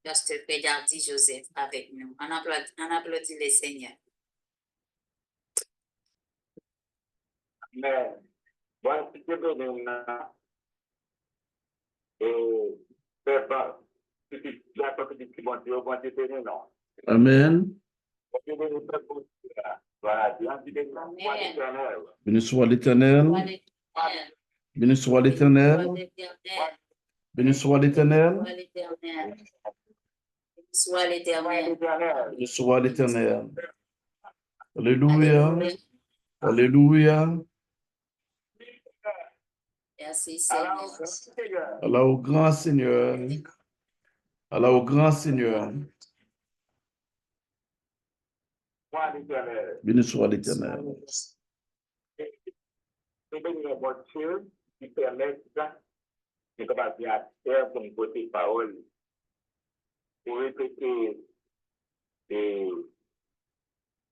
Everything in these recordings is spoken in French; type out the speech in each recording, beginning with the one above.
Pasteur Pédardi Joseph avec nous. On applaudit les seigneurs. Mais, bon, si tu veux Amen. Béni soit l'Éternel. Béni soit l'Éternel. Béni soit l'Éternel. Soit l'Éternel. Béni soit l'Éternel. Alléluia. Alléluia. Merci Seigneur. Allah au grand Seigneur. Allah au grand Seigneur. Béni soit l'Éternel. C'est une voiture qui permet de commencer à faire comme côté parole pour répéter et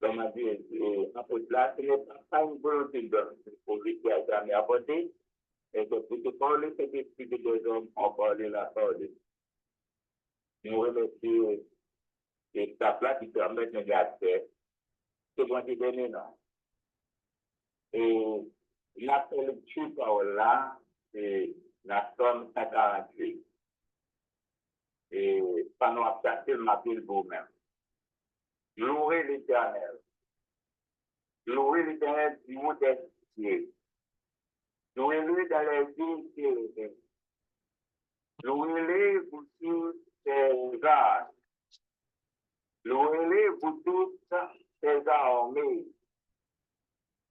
comment dire, apôtre là, ce n'est pas une volonté d'homme pour rester à jamais apporter. Et que pour te parler, c'est l'esprit de deux hommes ont parlé la parole. Nous remercions et ta place qui permet de garder. C'est bon, c'est donné, non? Et la lecture parole là, c'est la somme 148. Et pendant la place, m'appelle vous-même. Louez l'Éternel. Louez l'Éternel du mot des cieux. Louez-le dans les villes célèbres. Louez-le pour tous ses gardes. Louez-le pour toutes ses armées.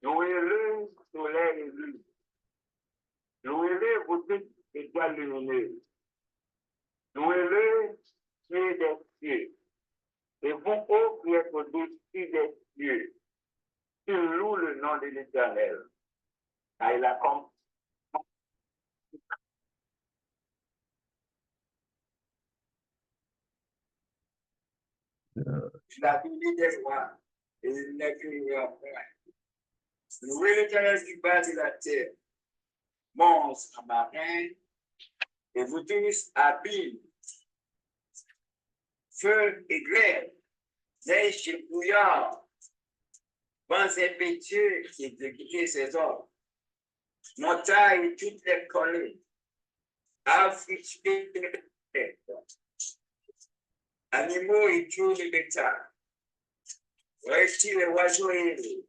Louez-le soleil et lune. Louez-le pour toutes les étoiles lumineuses. Louez-le cieux des cieux. Et vous, ô qui êtes au-dessus des cieux, tu loues le nom de l'Éternel. Car il a comme la Bible des rois, et il n'est qu'un point. Louez l'Éternel du bas de la terre, monstres marins, et vous tous abîmes, feu et grêle, neige et brouillard, vents impétueux qui exécutent ses ordres, montagnes et toutes les collines, affrichés, animaux et tout le bétail, reptiles et oiseaux ailés,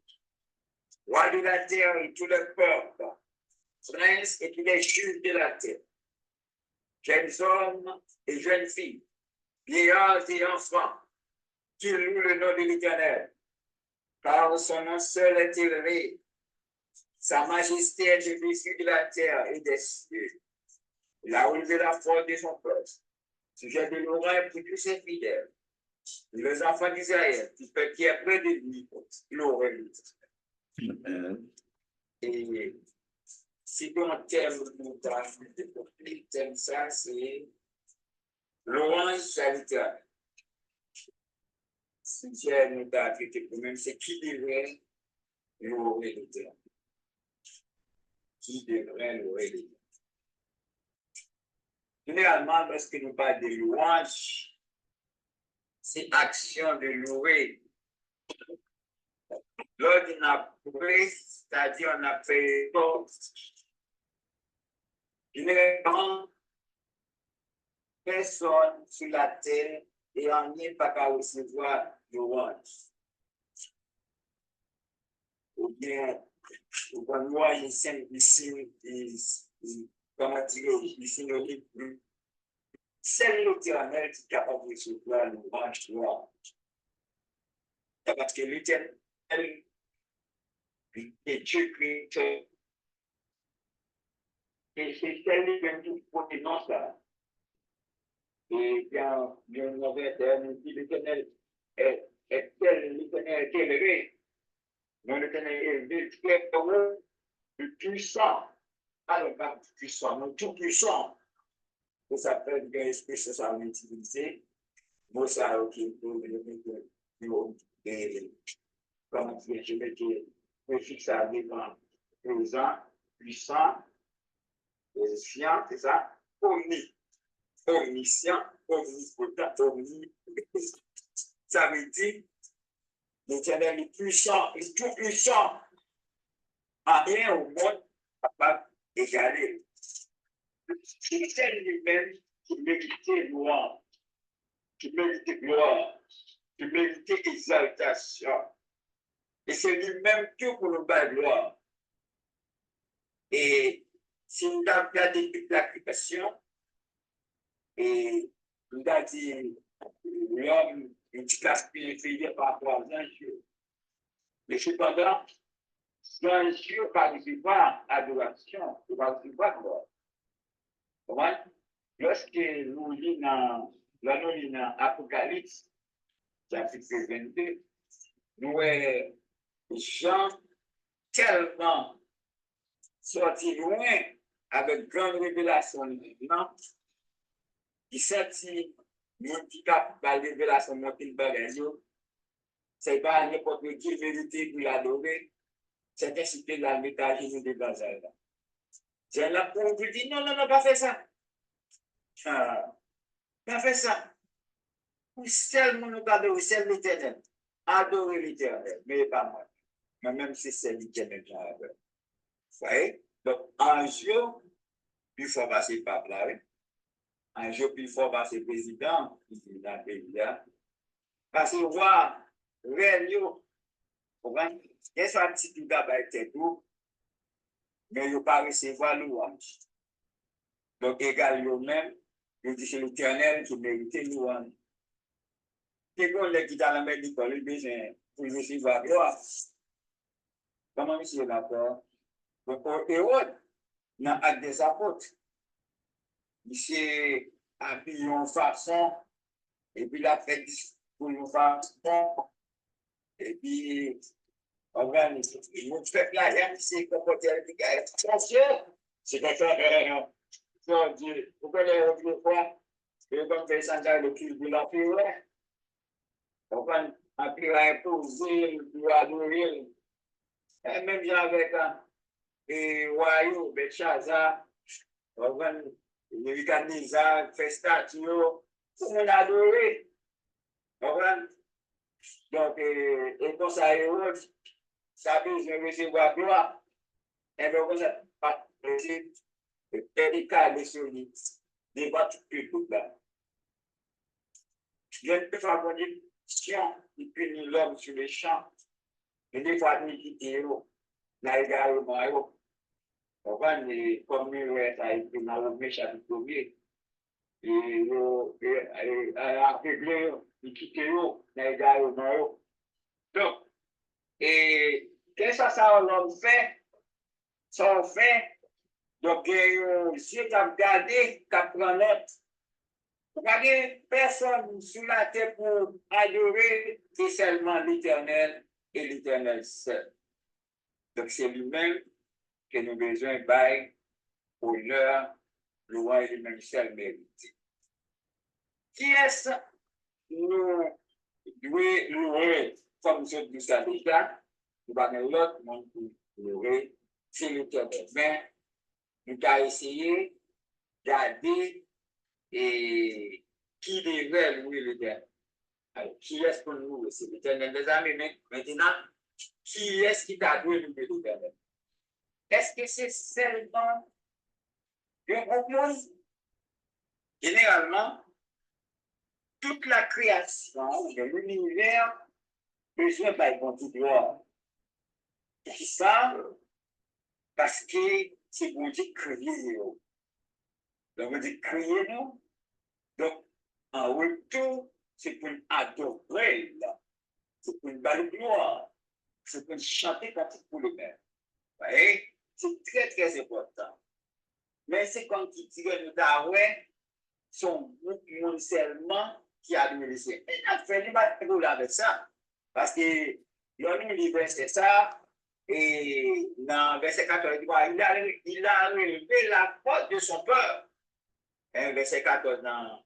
rois de la terre et tout le peuple, princes et tous les juges de la terre, jeunes hommes et jeunes filles, vieillards et enfants, qui louent le nom de l'Éternel, car son nom seul est élevé, sa majesté est au-dessus de la terre et des cieux. Il a relevé la force de son peuple, sujet de l'oreille pour tous ses fidèles. Les enfants d'Israël, qui est près de lui, l'oreille. Et si on thème le thème ça, c'est louange à l'Éternel. Si j'ai nous t'a traité pour même, c'est qui devrait louer l'Éternel. Qui devrait louer l'Éternel. Généralement, lorsque nous parlons de louange, c'est action de louer. Lors d'une approuvé, c'est-à-dire on a fait généralement, personne sur la terre et on n'est pas qu'à recevoir louange. Ou bien, ou bien, moi, il signe, comment dire, il signe, c'est l'Éternel qui est capable de recevoir louange, parce que l'Éternel est Dieu créateur. Et c'est celle qui pour des noms ça. Et bien, on avait dit l'Éternel est tel, l'Éternel est élevé. Non, l'Éternel est élevé, très heureux, le puissant. Alors, pas puissant, non, tout puissant. Ça s'appelle bien expression ça on utilisé. Moi, ça, ok, pour comment dire, je vais dire, préfixe à l'élément présent, puissant, science, c'est ça, omni. omniscient, omnipotent, ça veut dire l'Éternel est puissant, est tout puissant. Rien au monde capable d'égaler. C'est lui-même qui méritait gloire, qui méritait gloire, qui méritait exaltation. Et c'est lui-même que pour nous battre gloire. Et si nous avons regardé toute la création, et nous avons dit l'homme, une classe purifiée par trois anges. Mais cependant, dans Dieu participe pas à l'adoration, il ne participe pas à gloire. Comment? Lorsque nous lisons dans l'Apocalypse, chapitre 22, nous voyons Jean tellement sorti loin avec grande révélation maintenant, il sentit handicap par la révélation de notre bagage. C'est pas n'importe qui vérité pour l'adorer, c'est incité dans le métagénie de bazar. J'ai là pour vous dire non, non, non, pas faire ça. Pas faire ça. Pour seulement nous adorer, c'est l'Éternel. Adorer l'Éternel, mais pas moi. Mais même si c'est l'Éternel, j'adore. Vous voyez? Donc, un jour, il faut passer par là. Un jour, il faut passer président, ici dans le pays là. Parce que voir, réellement, il y a un petit tout d'abord tête tout, mais il ne pas recevoir louange. Donc, égal eux-mêmes, je dis c'est l'Éternel qui mérite louange. C'est qu'on les qui dans la mer d'école, il besoin pour recevoir gloire. Comment monsieur est d'accord? Donc, Hérode, dans l'acte des apôtres, monsieur a pris une façon, et puis il a fait pour une façon, et puis, on va nous faire là, c'est comporter avec c'est comme ça, mon Dieu, pourquoi les autres fois, et comme fait ça, le culte de l'empire, on va appeler à imposer, pour adorer, et même avec et Wayo, Belshazzar, on va Nebuchadnezzar, fait statue, tout le monde adorer, on va donc, et comme ça, Hérode, ça veut dire recevoir gloire, et donc, ça pas pédical sur lui, débat tout là. Il y a une question qui punit l'homme sur les champs, et des fois, il quitte l'eau, là, il y a le maillot. On va comme nous, ça a été dans le Romains chapitre 1er, et après, il quitte l'eau, là, il y a le maillot. Donc, et qu'est-ce que ça l'homme fait? Ça fait, donc, si tu as regardé, tu apprends note. Regardez, personne sur la terre pour adorer, c'est seulement l'Éternel et l'Éternel seul. Donc, c'est lui-même que nous avons besoin de honneur, louange et même seul mérité. Qui est-ce nous devons louer comme je dis ça déjà? Nous avons l'autre monde pour louer, c'est l'Éternel. Mais nous avons essayé de garder et qui devrait louer l'Éternel. Alors, qui est-ce que nous louer? C'est l'Éternel des amis. Mais maintenant, qui est-ce qui t'a loué l'Éternel? Est-ce que c'est seulement un groupe monde? Généralement, toute la création de l'univers besoin par bon gloire. Et ça, parce que c'est bon Dieu créé nous. Donc, on dit créer nous. Donc, en retour, c'est pour adorer, c'est pour une belle gloire, c'est pour chanter pour le même. Vous voyez? C'est très, très important. Mais c'est comme qui tire nous d'arrêt, son groupe monde seulement qui a dû laisser. Il a fait des batailles avec ça. Parce que l'on nous verset ça, et dans verset 14, il a relevé la porte de son peuple. Verset 14 dans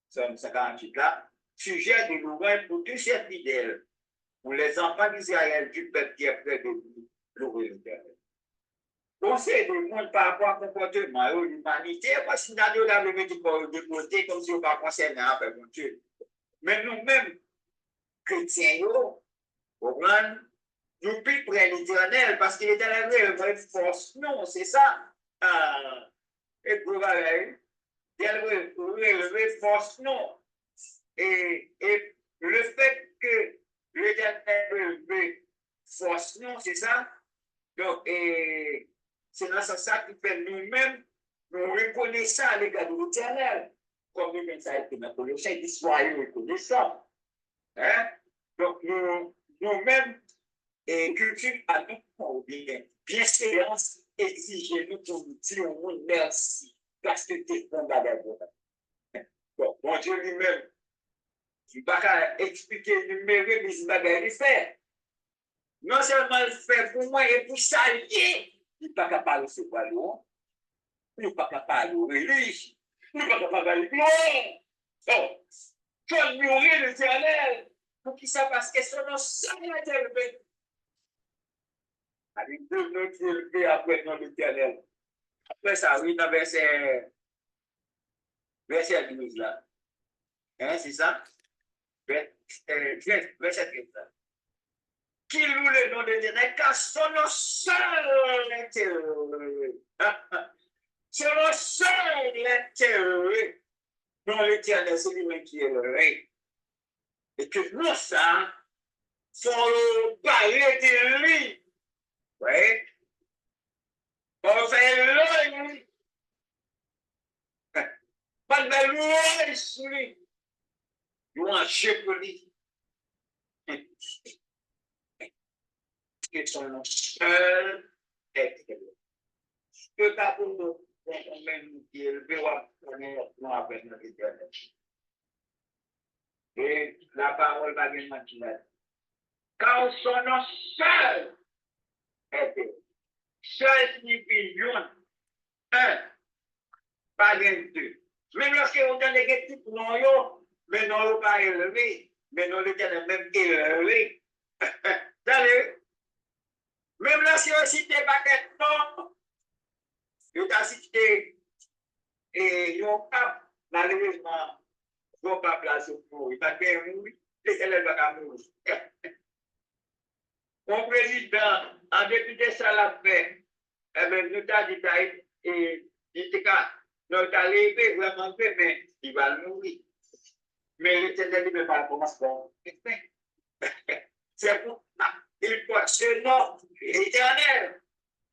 Somme 58 là, sujet de louange pour tous ses fidèles, pour les enfants d'Israël du peuple qui est près de lui, louer l'Éternel. conseil de monde par rapport au comportement de l'humanité, parce que nous avons de côté comme si on ne pas concerné avec mon Dieu. Mais nous-mêmes, chrétiens, nous plus près l'éternel, parce que l'éternel force, non, c'est ça. Et pour relever force, non. Et le fait que l'éternel force, non, c'est ça. Donc, c'est dans ce sens qui fait nous-mêmes, nous reconnaissons à l'égard de l'éternel. Comme nous-mêmes, ça a été dans Colossiens, il dit soyez reconnaissants. Hein? Donc, nous-mêmes, et culture à nous, bienséance exige nous pour nous dire au monde merci, parce que tu es bon bagage. Bon, mon Dieu lui-même, il ne va pas expliquer numéro, mais il va le faire. Non seulement le fait pour moi et pour ça, il n'est pas capable de se parler, il n'est pas capable de religion, il n'est pas capable de non. Donc, il faut ignorer l'éternel pour qu'il sache parce que son nom seul est élevé. Avec deux noms qui élevés après le nom l'éternel. Après ça, oui, dans verset 12 là. Hein, c'est ça? Verset 13 là. Qui loue le nom de l'éternel, car son nom seul est élevé. Son nom seul est élevé. Non, l'éternel, c'est lui-même qui est élevé. Et que nous, ça, faut parler de lui. Oui. On fait l'œil. Pas de louange sur lui. Louange pour lui. Que son nom seul est élevé. Que ta pour nous, on même qui est élevé, on appelle notre éternel. Et la parole va bien maintenant. Quand son nom seul est élevé. Seul signifie une, un, pas deux. Même lorsqu'on donne des types non, mais non, pas élevé, mais non, l'éternel même élevé. D'ailleurs, même lorsqu'on cite pas non, on a cité et on pas, malheureusement, on pas placer pour, il va bien mourir, l'éternel va mourir. Mon président, en dépit de ça, l'a fait, eh bien, nous avons dit, et nous avons levé vraiment fait, mais il va mourir. Mais l'éternel ne va pas commencer. C'est pourquoi il porte ce nom, l'éternel.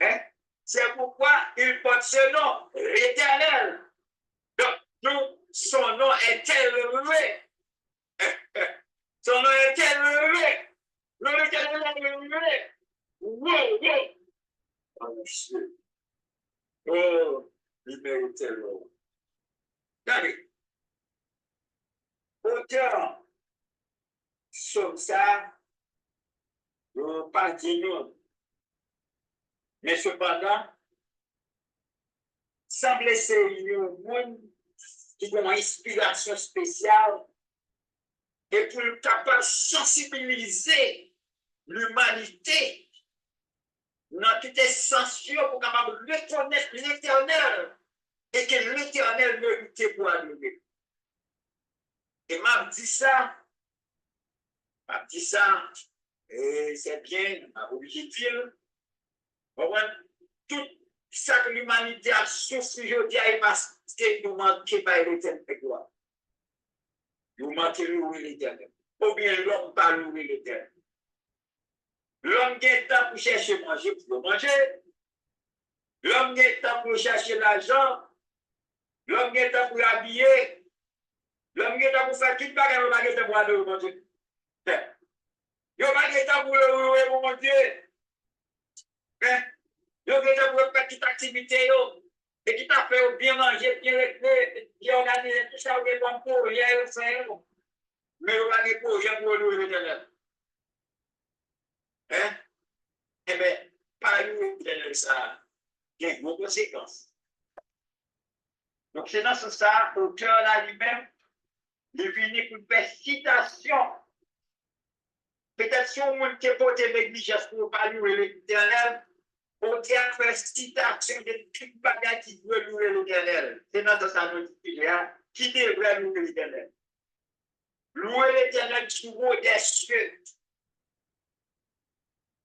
Hein? C'est pourquoi il porte ce nom, l'éternel. Donc, nous, son nom est élevé. Son nom est élevé. Nous, l'éternel est élevé. Wow, wow. Oh, monsieur. Oh, il mérite l'eau. Regardez. Auteur, comme ça, pas dit nous. Mais cependant, semble c'est un monde qui a une inspiration spéciale et pour être capable de sensibiliser l'humanité dans toute essentiel pour capable de reconnaître l'éternel et que l'éternel méritait pour arriver. Et m'a dit ça, et c'est bien, m'a obligé de dire, tout ça que l'humanité a souffert aujourd'hui, parce que nous manquons pas l'éternel de gloire. Nous manquons louer l'éternel. Ou bien l'homme pas louer l'éternel. L'homme qui est temps pour chercher manger pour manger. L'homme qui est temps pour chercher l'argent. L'homme qui est temps pour habiller. L'homme qui est temps pour faire tout bagage, l'homme qui est temps pour adorer mon Dieu. L'homme qui est temps pour louer mon Dieu. L'homme qui est temps pour faire toute activité. Et qui t'a fait bien manger, bien organiser tout ça, bien bon pour rien, mais on va aller pour rien pour louer l'éternel. Hein? Eh bien, pas louer l'éternel, ça, il y a une conséquence. Donc, c'est dans ce sens, l'auteur là lui-même, il vient pour faire citation. Peut-être si on monte qui porte négligence pour ne pas louer l'éternel, On tient faire citation de tout bagage qui veut louer l'Éternel. C'est dans sa notification qui devrait louer l'Éternel. Louer l'Éternel du haut des cieux.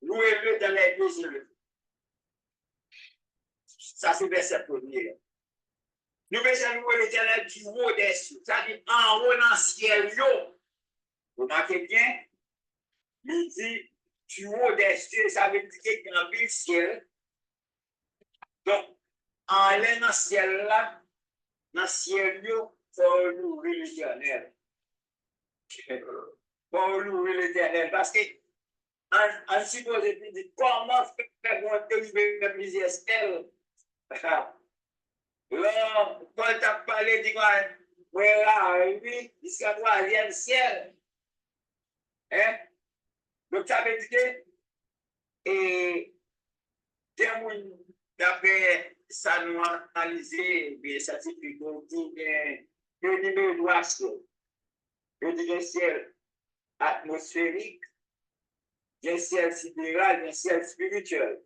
Louez-le dans les deux. Ça, c'est verset premier. Nous besoin louer l'Éternel du haut des cieux. Ça dit en haut dans le ciel. Vous remarquez bien? Il dit du haut des cieux, ça veut dire qu'il y a un ciel. Donc, en allant dans le ciel là, dans le ciel, il faut louer l'Éternel. Pour louer l'Éternel. Parce que, en suppose, comment faire monter le misère ciel? Là, quand tu as parlé, tu vois, voilà, lui, jusqu'à troisième ciel. Hein? Donc, ça veut dire que, et, d'après ça, nous analysé, bien, ça signifie qu'on dit que le numéro le ciel atmosphérique, le ciel sidéral, le ciel spirituel.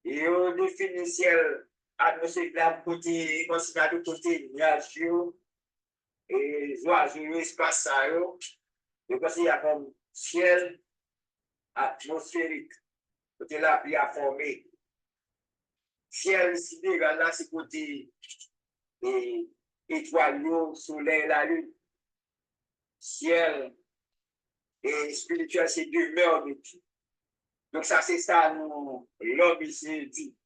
Et on définit le ciel atmosphérique là, côté, considéré de côté nuages et oiseaux, espace, et parce qu'il y a comme ciel atmosphérique, côté là, il a formé. Ciel sidéral là, c'est côté étoile, soleil, la lune. Ciel et spirituel, c'est demeure de tout. Donc, ça, c'est ça, nous, l'homme ici dit.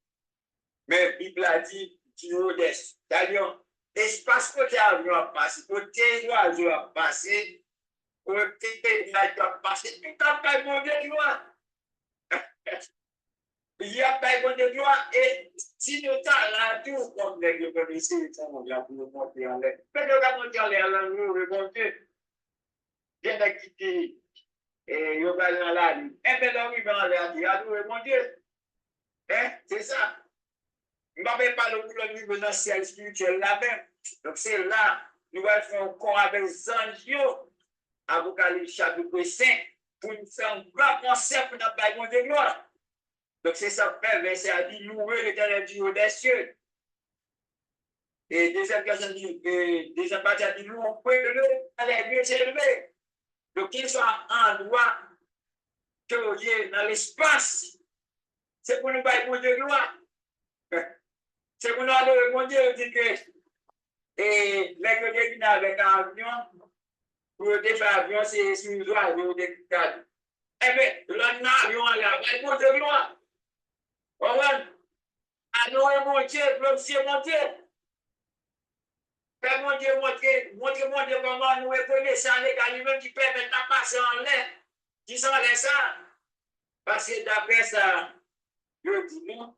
Mais la Bible a dit, du haut des d'ailleurs, l'espace côté avion a passé, côté oiseau a passé, côté nature a passé, tout a pas bon de gloire. Il y a pas bon de gloire, et si nous avons là tout, comme les gens ici, on vient pour nous monter en l'air. Mais nous avons monté en l'air, nous, le bon Dieu, bien d'acquitter. Et il va dans la rue. Et bien, là, il va dans la rue. Adorez mon Dieu. Hein? C'est ça. Je ne vais pas le niveau dans le ciel spirituel là-même. Donc, c'est là, nous allons faire encore avec les anges, Apocalypse chapitre 5, pour nous faire un grand concert pour notre baillon de gloire. Donc, c'est ça, Père, verset a dit, louer l'Éternel du haut des cieux. Et deuxième personne dit, deuxième partie a dit, louer-le, allez, Dieu s'est élevé. Donc, qu'il soit en droit que dans l'espace, c'est pour nous bailler pour Dieu gloire. C'est pour nous adorer mon Dieu, dit que, et les gens qui avec un avion, pour défaire l'avion, c'est sur le droit de décade. Eh bien, l'avion là, bailler pour Dieu gloire. Adorer mon Dieu, glorifier mon Dieu. Fais mon Dieu, montrez mon Dieu comment nous reconnaissons les gars, lui-même qui permet de passer en l'air, qui s'en laisse ça. Parce que d'après ça, je dis non,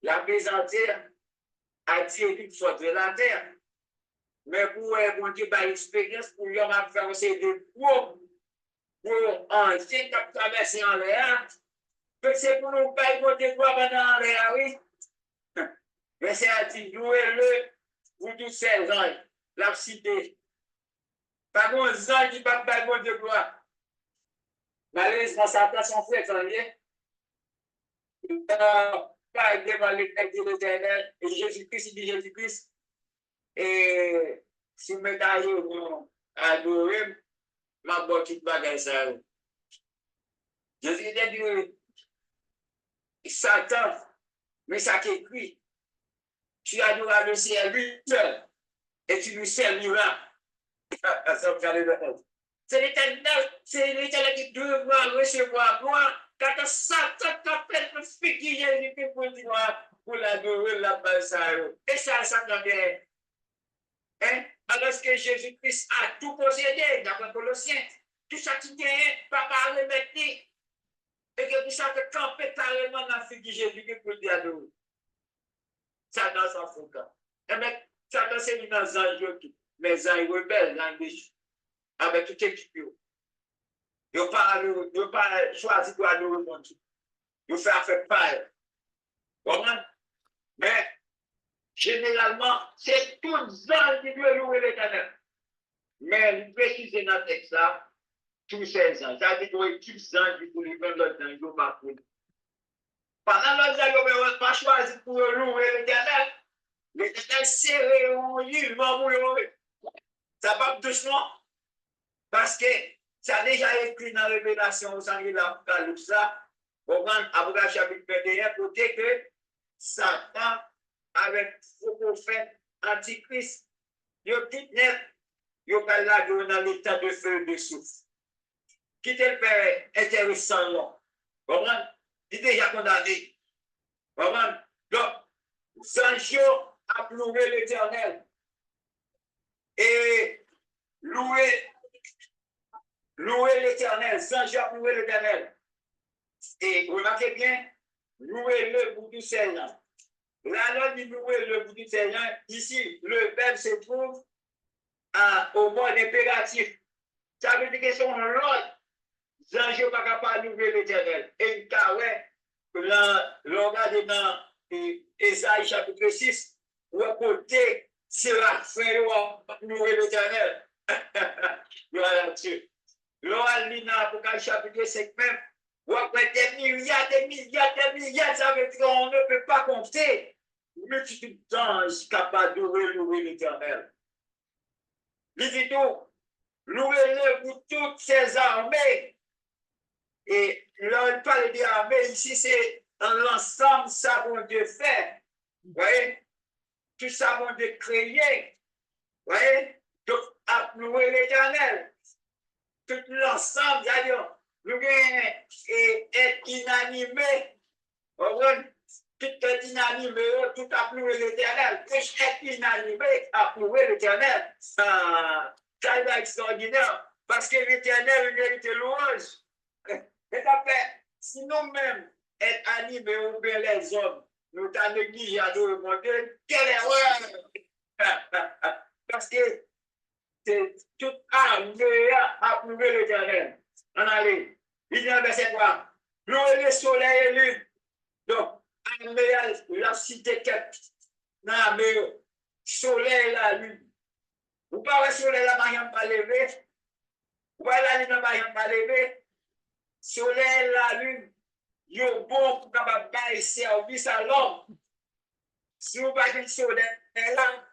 la plaisanterie attire toute sorte de la terre. Mais pour mon Dieu, par expérience, pour lui, on va faire aussi des cours pour anciens qui ont traversé en l'air. C'est pour nous payer mon Dieu, pour en l'air, oui. Mais c'est à dire, louez-le pour tous ces anges, la cité. Par contre, les anges qui ne peuvent pas mon Dieu, gloire. Malheureusement, ça a son frère, ça vient. Pas devant le texte de l'Éternel, et Jésus-Christ, il dit Jésus-Christ, et si vous mettez à jour, adorer, ma bonne petite bagaille, ça. Jésus dit, Satan, mais ça qui écrit, tu adoreras le ciel lui seul, et tu lui serviras. C'est l'Éternel qui devra recevoir gloire. Quand Satan t'a fait le figuier, Jésus pour dire pour l'adorer la base. Et ça vient. Hein? Alors que Jésus-Christ a tout possédé, d'après Colossiens, tout ça qui est, papa remettre, et que tout ça te camper carrément dans le figuier Jésus pour dire adorer. Satan s'en fout. Et bien, Satan s'est mis dans un jeu, mais un rebelle, un biche, avec toute équipe. Il n'a pas choisi pour adorer mon Dieu. Il fait affaire pareil. Mais, généralement, c'est tous les gens qui doivent louer l'Éternel. Mais, préciser dans le texte là, tous ces gens. Ça veut dire que tous les gens qui doivent louer l'Éternel, ils ne pas Pendant l'autre jour, vous n'avez pas choisi pour louer l'Éternel. L'Éternel serré en jugement pour louer. Ça va doucement. Parce que ça a déjà écrit dans la Révélation au sang de l'Apocalypse, Apocalypse chapitre 21, pour dire que Satan, avec vos prophètes antichrist, ils ont tout net, ils ont là dans l'état de feu de souffle. Quitter le père intéressant, là. Comprends? Il est déjà condamné. Comprends? Donc, Sancho a loué l'Éternel. Et louer l'Éternel. Sancho a loué l'Éternel. Et remarquez bien, louez-le pour tout Seigneur. Là, l'on dit louer le bout du Seigneur. Ici, le verbe se trouve au mode impératif. Ça veut dire que son l'autre. Jean-Jésus n'est pas capable de louer l'Éternel. Et car ouais, l'on regarde dans Ésaïe chapitre 6, où à côté, c'est la fin de louer l'Éternel. Voilà là-dessus. L'on a lu dans Apocalypse chapitre 5 même, où après des milliards, ça veut dire qu'on ne peut pas compter. Mais tout le temps, je suis capable de louer l'Éternel. Il dit tout, louez-le pour toutes ses armées. Et là, on parle des armées, ici, c'est dans l'ensemble, ça, mon Dieu fait. Vous voyez? Tout ça, mon Dieu créé. Vous voyez? Donc, à louer l'Éternel. Tout l'ensemble, c'est-à-dire, nous être inanimé. Vous voyez? Tout est inanimé, tout à louer l'Éternel. Tout est inanimé à louer l'Éternel. Ça va extraordinaire. Parce que l'Éternel mérite louange. Et après, si nous-mêmes être animés ou bien les hommes, nous t'en négligé à nous remonter, quelle erreur! Parce que c'est tout armé à louer l'Éternel. On allait. Il dit en verset 3, louer le soleil et lune. Donc, armé la cité quête. Non, mais soleil et la lune. Vous parlez soleil, la mariam pas levé. Vous voyez la lune, la mariam pas levé. Soleil, la lune, yo bon pour capable bailler service à l'homme. Si vous pas de soleil là,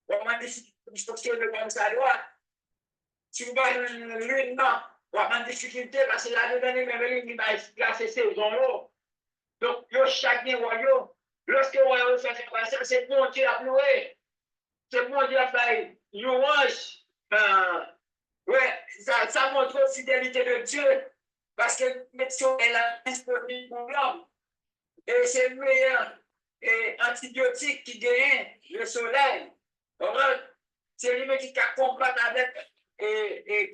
on m'a dit fonctionner comme ça doit. Si vous pas de lune non, on a difficulté parce que la lune même il va placer saison là. Donc yo chaque royaume, lorsque royaume fait ça, c'est bon Dieu a loué. C'est bon Dieu a fait louange. Ouais, ça montre la fidélité de Dieu. Parce que médecin est la disponible pour l'homme. Et c'est le meilleur antibiotique qui gagne le soleil. C'est lui qui combattre avec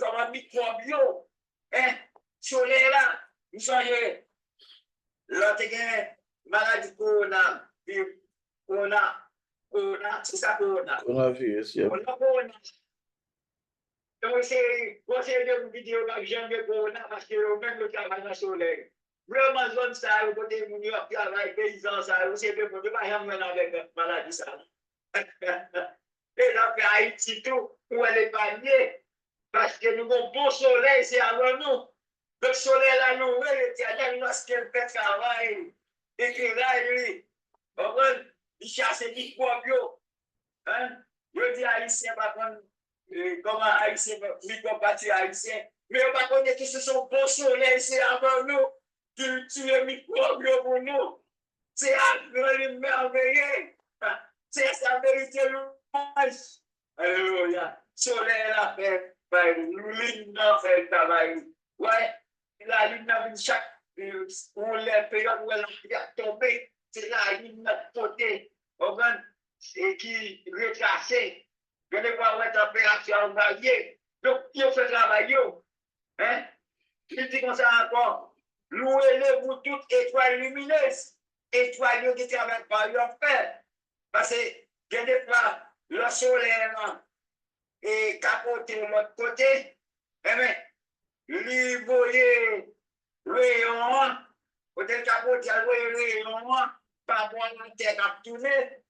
comme un microbio. Hein? Soleil là, vous changez. Là, tu as maladie corona. Corona, c'est ça corona. Coronavirus, yeah. Corona. Donc, c'est de vidéos que j'aime de corona parce que même le travail dans le soleil. Vraiment, zone ça, le côté où nous travaillons, paysans, ça, c'est de ne pas jamais avec maladie ça. Et là, Haïti, tout, où elle est pas liée, parce que nous avons bon soleil, c'est avant nous. Le soleil, là, nous, l'Éternel, lorsqu'il fait travail, et qu'il là, lui, il chasse les microbes. Je dis haïtien, par contre, comment haïtien, micropathie haïtien, mais on va connaître que ce sont bons soleils, c'est avant nous, qui tuent les microbes pour nous. C'est un merveilleux. C'est sa vérité louange. Alléluia. Soleil la fait, lune la fait le travail. Ouais, la lune a vu chaque, on les périodes où elle a tombé, c'est la lune de côté. Et qui retracé, je ne vois pas température variée. Donc, il fait travailler. Hein? Il dit comme ça encore, louez-le pour toute étoile lumineuse, étoile qui travaille par leur père. Parce que, il y a des fois, le soleil est capoté de l'autre côté, lui voyez rayon, peut-être capoté le rayon, par rapport à la terre qui a tourné.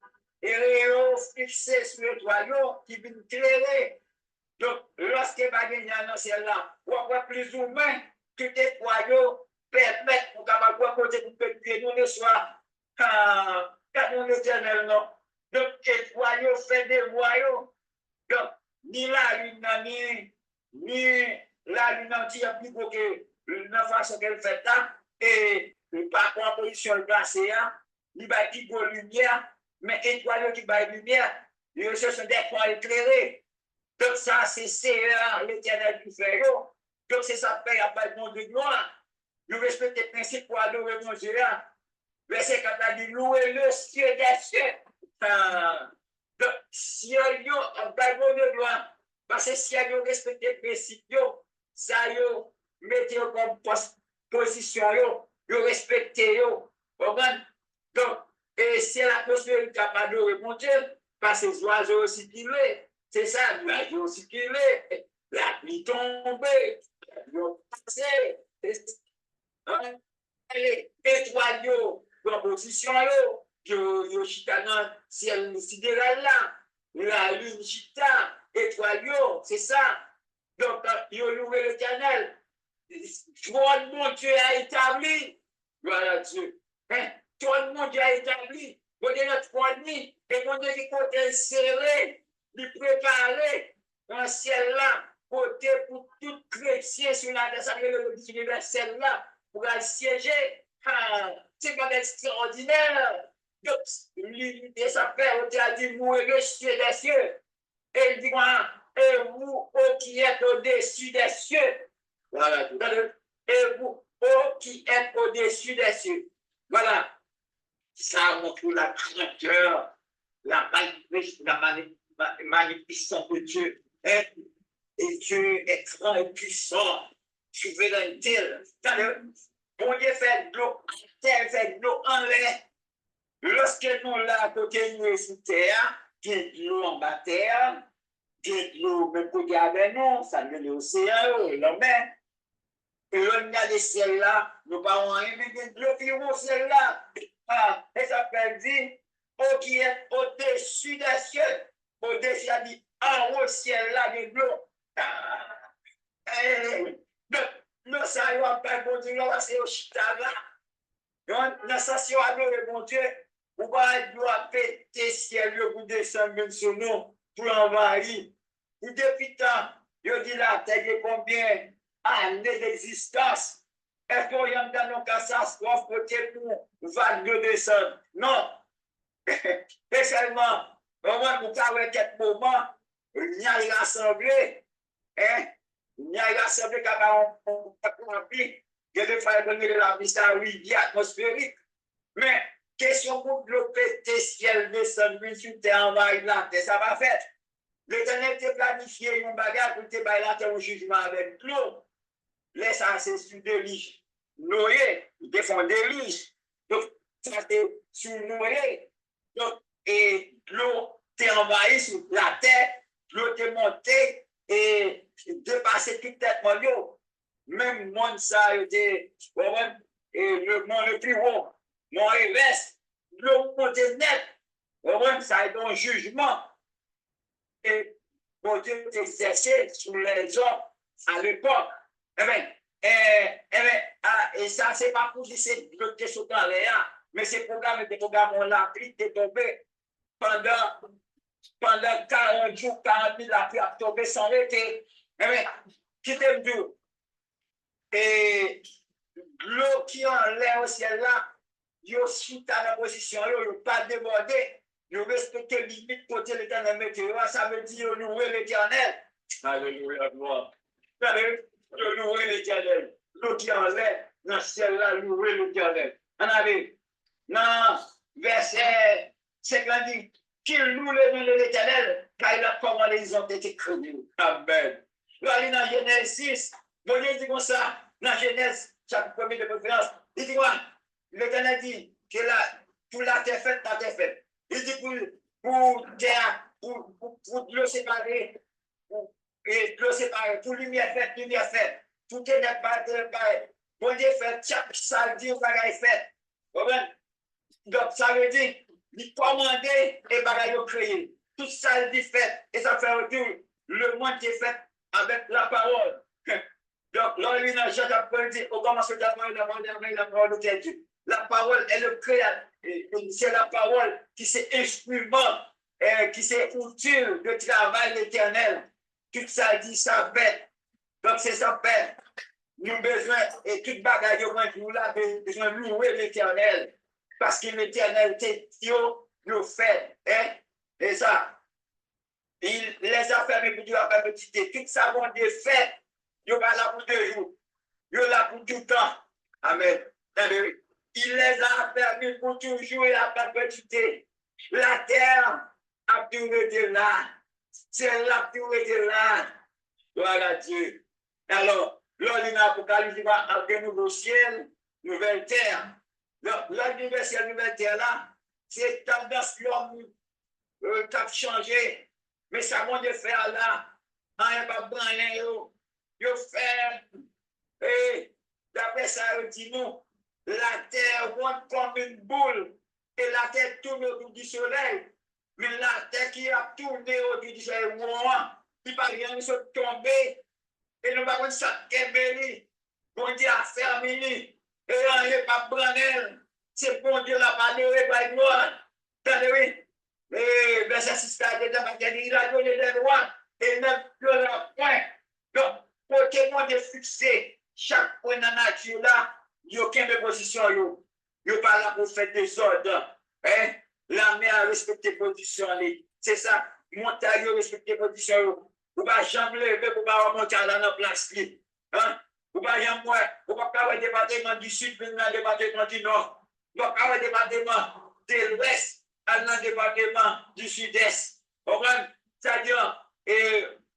Et rayon fixé sur le toyau qui vient éclairer. Donc, lorsque va gagner dans ciel là, on voit plus ou moins tout est toyau permettre pour capable de côté pour que nous ne soient canon éternel, non. Donc, étoile, fait des voyaux. Donc, ni la lune, ni la lune entière plus beau que la façon qu'elle fait là, et par composition le placé, il va qui de lumière, mais étoile qui va lumière, ce sont des points éclairés. Donc, ça, c'est l'éternel qui fait. Donc, c'est ça, paye à pas de gloire. Nous respectons les principes pour adorer mon Dieu. Verset 4 a dit, louez le ciel des cieux. Donc, si yo en parle de gloire, parce que si yo respecte les principes, ça yo mettez comme position, yo respecte yo. Donc, et c'est l'atmosphère qui a pas de mon Dieu, parce que les oiseaux aussi qui l'est. C'est ça, l'oiseau aussi qui l'est. La pluie tombée, yo passé, les étoiles, yo, position, yo chita dans ciel sidéral là, la lune chita, étoile, c'est ça. Donc, yo loué l'Éternel. Toi, mon Dieu a établi. Voilà Dieu. Toi, mon Dieu a établi. Bon Dieu notre nuit. Et mon Dieu qui côté serré, lui préparé un ciel là, côté pour tout chrétien sur la terre, ça veut dire le universel là, pour aller siéger. C'est pas extraordinaire. Donc, l'unité, ça fait, on a dit, vous et le ciel des cieux. Et il dit, et vous, qui êtes au-dessus des cieux. Voilà, et vous, qui êtes au-dessus des cieux. Voilà. Ça montre la grandeur, la magnificence de Dieu. Et Dieu est grand et puissant, souverain tel. Bon Dieu fait de l'eau, terre fait de l'eau en l'air. Lorsque nous là, côté nous sur terre, il y a de l'eau en bas terre, il y a de l'eau même côté avec nous, ça nous l'océan, la mer. Et là, il y a des ciels là, nous parlons rien, mais il y a de l'eau qui est au ciel là. Et ça fait dire, qui est au-dessus des cieux, au-dessus, il dit, en haut ciel là, de l'eau. Nous, ça y va pas bon Dieu, là, c'est au chita là. Dans ça, si on adore bon Dieu, on va péter ciel, le bout descendre sur nous, pour envahir. Et depuis tant, je dis la terre est combien années d'existence. Est-ce qu'il y a dans nos catastrophes côté pour vague de descendre? Non. Et seulement, au moins, pour avoir quelques moments, il y a une assemblée. Il y a une assemblée qui a rempli. Il y a des fois donner de la vie, ça oui, atmosphérique. Mais, question pour le péter ciel descendre sur terre envahir la terre, ça va faire. L'Éternel t'a planifié une bagarre pour te bailler la terre au jugement avec l'eau. Laisse assez sur des liches. Noé, ils te font des liches. Donc, ça t'est sur Noé. Donc, et l'eau t'est envahie sur la terre, l'eau t'est montée et dépassé toute tête mondiale. Même monde ça, et le monde le plus haut, mon reste, l'eau montée net. Ça a été un jugement. Et bon Dieu t'exerçait sur les hommes à l'époque. Et ça, c'est pas pour dire c'est bloqué sur dans les ans, mais c'est des programmes, on l'a pris, t'es tombé pendant 40 jours, 40 000, la pluie a tombé sans arrêter. Qui t'aime dire? Et l'eau qui est en l'air au ciel là, il y a aussi la position, il ne pas déborder. Nous respectons les limites côté l'éternel météo, ça veut dire louer l'éternel. Alléluia, gloire. Louer l'éternel. L'eau qui en l'air, dans ce ciel-là, louer l'éternel. On avait, dans verset 50, dit, qu'il loue le nom de l'éternel, car il a commandé, ils ont été créés. Amen. Là, dans Genèse 6, bon Dieu dit comme ça, dans Genèse, chapitre 1er de préférence, il dit quoi? L'éternel dit que pour la terre faite, la terre faite. Il dit pour le séparer, pour lumière faite, tout est net par terre. Bon Dieu fait, chaque salle dit, bagaille fait. Donc, ça veut dire, il commander et bagaille créer. Tout ça dit fait, et ça fait retour. Le monde est fait avec la parole. Donc, là, lui, dans Jean chapitre dit, au commencement, la parole de Dieu. La parole est le créateur. C'est la parole qui s'est instrument, qui s'est outil de travail l'éternel. Tout ça dit, ça fait. Donc, c'est ça fait. Nous avons besoin, et toute bagaille, nous avons besoin de louer l'éternel. Parce que l'éternel, c'est Dieu, nous fait. Hein? Et ça, il les a fait, mais pour Dieu a fait petite. Tout ça, bon Dieu fait. Dieu va là pour 2 jours. Dieu là pour tout le temps. Amen. Il les a permis pour toujours et à perpétuité. La terre a toujours été là. C'est là toujours été là. Gloire à Dieu. Alors, là, l'Apocalypse va de nouveau ciel, nouvelle terre. L'univers ciel, nouvelle terre là, c'est tendance l'homme qui a changé. Mais ça m'a de faire là. Il va prendre il fait. Et d'après ça, il dit nous, la terre ronde comme une boule et la terre tourne autour du soleil. Mais la terre qui a tourné autour du soleil, il ne va rien se tomber. Et nous avons ça qui est béni. Bon Dieu a fermé. Et on n'est pas branel. C'est bon Dieu la valeur par gloire. Attendez, et verset 6, il a donné des droits et notre point. Donc, pour que le monde est fixé, chaque point dans la nature là, il n'y a aucune position. Il n'y a pas là pour faire des ordres. Hein? La mer a respecté position. C'est ça. Montagne a respecté position. Vous ne pouvez jamais lever pour pas remonter dans la place. Hein? Vous ne pouvez jamais, vous ne pouvez pas avoir le département du sud, puis le département du nord. Vous ne pouvez pas avoir le département de l'ouest, dans le département du sud-est. Vous comprenez? C'est-à-dire,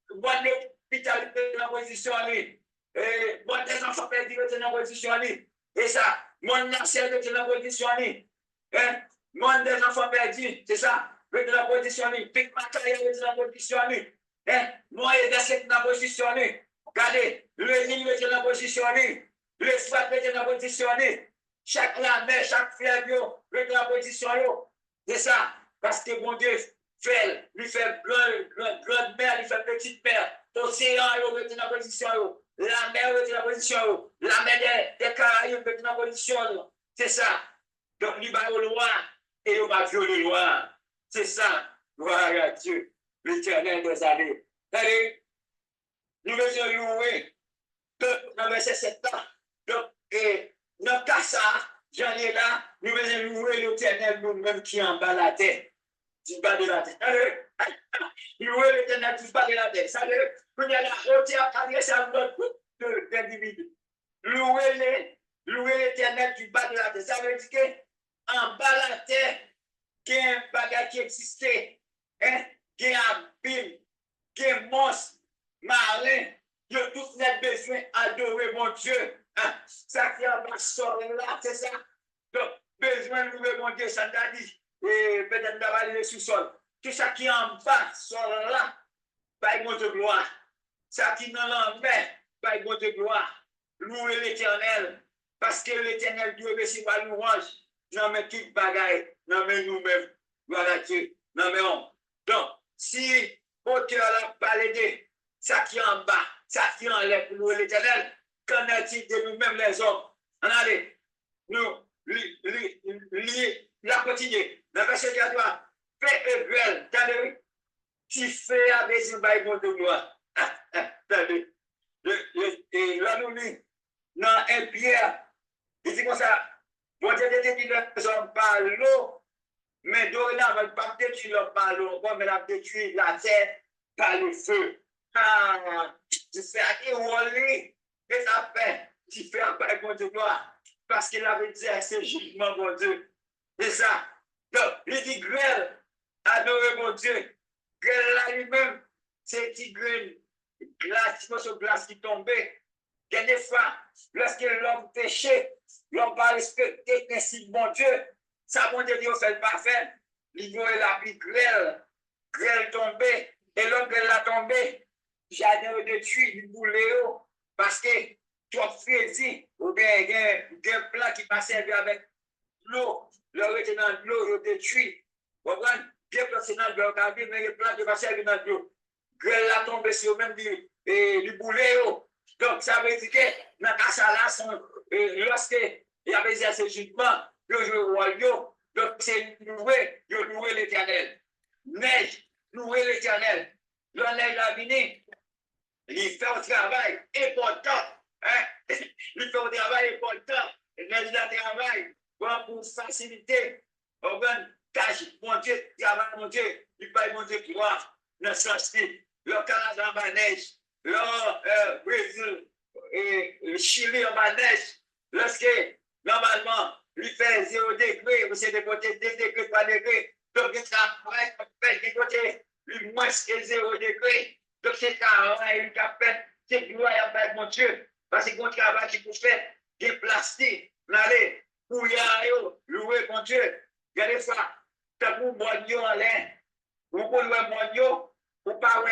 bon l'hôpital est dans la position, bon des enfants perdus est dans la position, et ça, mon national est dans la position, mon des enfants perdus, c'est ça, est dans la position, Pic matériel est dans la position, moi, il est dans la position. Regardez, le Nil est dans la position. Le Swat est dans la position. Chaque mer, chaque fleuve est dans la position. C'est ça. Parce que mon Dieu fait, lui fait grande mer, lui fait petite mer. L'océan est dans la position. La mer est dans la position. La mer des Caraïbes est dans la position. C'est ça. Donc, il va au loin et il va violer le loin. C'est ça. Gloire à Dieu. L'Éternel des années. Allez, nous devons louer dans le verset 7 ans. Donc, dans le cas ça, j'en ai là, nous devons louer l'Éternel nous-mêmes qui est en bas de la terre. Du bas de la terre. Allez, louer l'Éternel du bas de la terre. Ça veut dire qu'il y a la hauteur adressée à notre groupe d'individus. Louer l'Éternel du bas de la terre. Ça veut dire qu'en bas de la terre, il y a un bagage qui existait. Hein? Qui a abîme, qui est monstre, marin, qui a tous les besoins d'adorer mon Dieu. Hein? Ça qui a sort là, c'est ça. Donc, besoin de louer mon Dieu, ça t'a dit, et peut-être d'aller le sous-sol. Tout ça qui est en bas, sort là, par mon de gloire. Ça qui est dans l'envers, par mon de gloire. Louer l'Éternel, parce que l'Éternel Dieu reçoit par louange. Non, mais toute bagaille, non, mais nous-mêmes, voilà Dieu, non, mais on. Donc, si auteur a parlé de ça qui est en bas, ça qui est en l'air pour nous l'Éternel, qu'en est-il de nous-mêmes les hommes? On allez, nous, la continuer. Dans le verset 4, fais Ebrel, t'as tu fais avec une baille de gloire. Et là, nous lit, dans un Pierre, il dit comme ça, bon Dieu détruit les hommes par l'eau, mais dorénavant, il ne va pas détruire l'homme par l'eau, mais il va détruire la terre par le feu. Tu fais à qui rouler, et ça fait, tu fais un bail de gloire, parce qu'il avait dit à ce jugement, mon Dieu. C'est ça. Donc, il dit, grêle, adorer mon Dieu. Grêle là lui-même, c'est une graine, glace qui tombait. Il y a des fois, lorsque l'homme péchait, l'homme va respecter le principe de mon Dieu. Ça, mon Dieu, il ne fait pas faire. Il voit la pluie grêle tombée. Et l'homme l'a tombé, jardin de tuer du boulet, parce que tu as fait ou bien il y a un plat qui passe avec l'eau, le retenant de l'eau, il détruit. Vous comprenez? Bien placé dans l'eau, mais le plat qui passe dans l'eau. Grêle l'a tombé sur même du boulet, Donc, ça veut dire que dans le cas là, lorsque il y avait exercé le jugement, le jeu royaume, donc c'est louer l'Éternel. Neige, louer l'Éternel. Le neige a venu, il fait un travail important. Hein? Il fait un travail important. Il fait un travail pour faciliter la tâche. Mon Dieu, travail, mon Dieu, il paye mon Dieu gloire dans ce sens-là. Le Canada en neige, le Brésil et le Chili en neige, lorsque normalement, il fait 0 degré, vous savez, de côté 2 degrés, 3 degrés, donc il travaille, de côté moins que 0 degré. Donc c'est travail qu'il a fait, c'est gloire à mon Dieu, parce que mon travail qu'il faut faire, déplacer, aller, pour y aller, louer mon Dieu. Regardez ça, t'as pour moi en l'air, ou pour louer mon ou pas,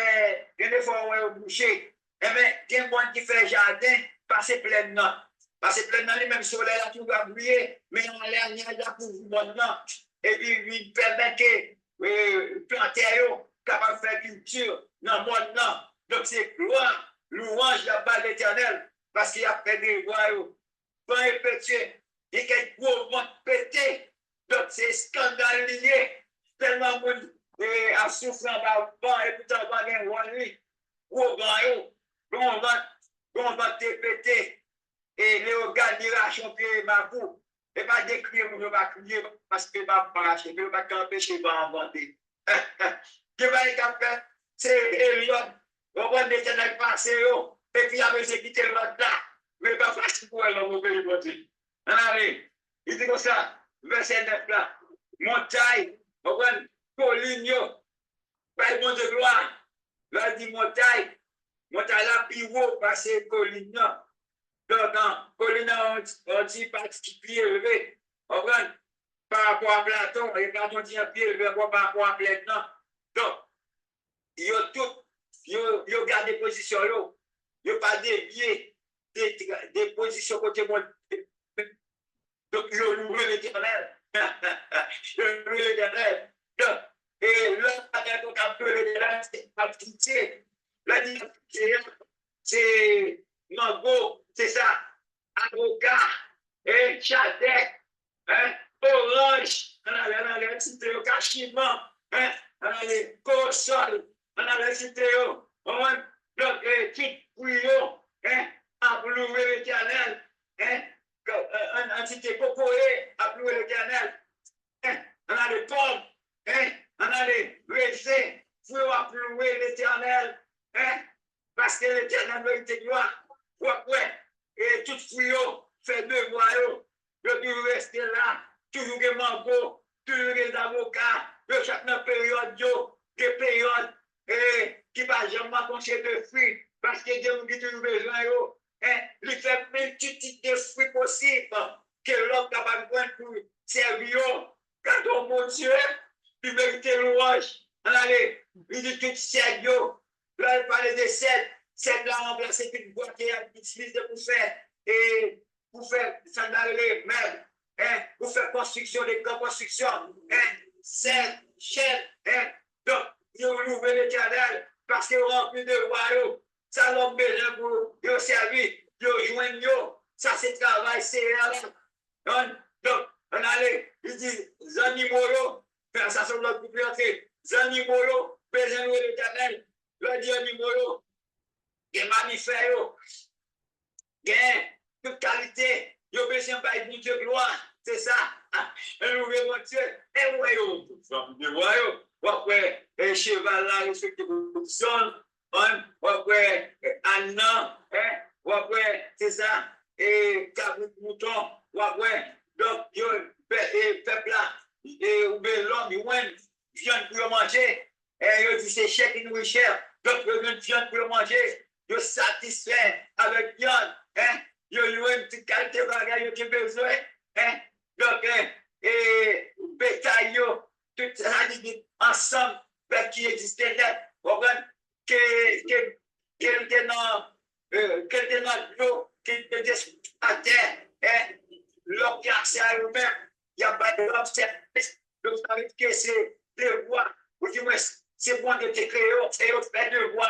il y a des fois, où boucher. Eh bien, il y a un monde qui fait jardin, passer pleinement. Passer pleinement, les mêmes soleil, tout va briller, mais en l'air, il y a la pour vous maintenant. Et puis, il permet que planter, capable de faire culture dans le monde. Donc, c'est gloire, louange la balle de l'Éternel, parce qu'il y a fait des voix, vent est pété, il y a quelques gros vents pétés. Donc, c'est scandale lié, tellement de à souffrir en bas, et puis, tu vas gagner une nuit, ou au grand, on va te péter, et les organes d'irration que ma boue, et pas décrire, on va crier, parce que ma parache, mais on va t'empêcher de inventer. Qui va être fait, c'est Elion, on va l'éternel passer, et puis avec ce qui était là, mais pas facile pour elle, on va le voter. Allez, il dit comme ça, verset 9 là, montagne, on va colline, par mon de gloire, là dit montagne là, plus haut, parce que colline, donc, colline, on dit particulier élevé, on va par rapport à Platon, et Platon dit un pied élevé par rapport à Platon. Donc, ils ont gardé position là, ils n'ont pas dévié des positions côté moi. Donc, ils ont loué l'Éternel. Ils ont loué l'Éternel. Donc, et là, quand on a loué l'Éternel, c'est pas pitié. Là, c'est Mango, c'est ça, avocat, et Chadek, orange, on a les cité au cachiment, on a les cossol, on a les cité au, donc, tout bouillon, à louer l'Éternel, on cité cocoé, à louer l'Éternel, on a les pommes, on a les raisins, faut à louer l'Éternel, parce que l'Éternel veut te gloire, et tout fouillon, fait deux voyaux, le toujours rester là, toujours des mangots, toujours des avocats, de chaque période, des périodes, qui va jamais manger de fruits, parce que Dieu nous dit toujours besoin, il fait multitude de fruits possibles, que l'homme capable de pour servir, quand on mon Dieu, il mérite louange, allez, il dit tout sérieux, là il parlait de 7 là remplacé une boîte qui utilise pour faire ça dans les meubles, pour faire construction, des grandes constructions, c'est cher, donc, il ouvre l'Éternel, parce qu'il remplit de royaume, ça l'homme besoin pour servir, il joindre, ça c'est travail, c'est là. Donc, on allait, il dit, Zanimoro, faire ça sur notre propriété, Zanimoro, besoin de l'Éternel, le dit Zanimoro, des mammifères, des toute qualité, il y a besoin de Dieu gloire, c'est ça. Un nouveau mon Dieu, et royaume, ouais, et cheval là, il fait que vous sonne, ouais, Anna, ouais, c'est ça, et cabrit mouton, ouais, donc, peuple là, et l'homme, il vient pour manger, et il dit c'est cher qui nous est cher, donc il vient pour manger. Yo satisfait avec viande, yo une petite qualité de bagage qui besoin, donc, et bétail, tout ça ensemble, qui existait là, qui était dans l'eau, qui était à terre, l'homme qui a accès à eux-mêmes, il n'y a pas de l'homme service, donc ça veut dire que c'est des voies, ou du moins, c'est bon de te créer, et on fait deux voies,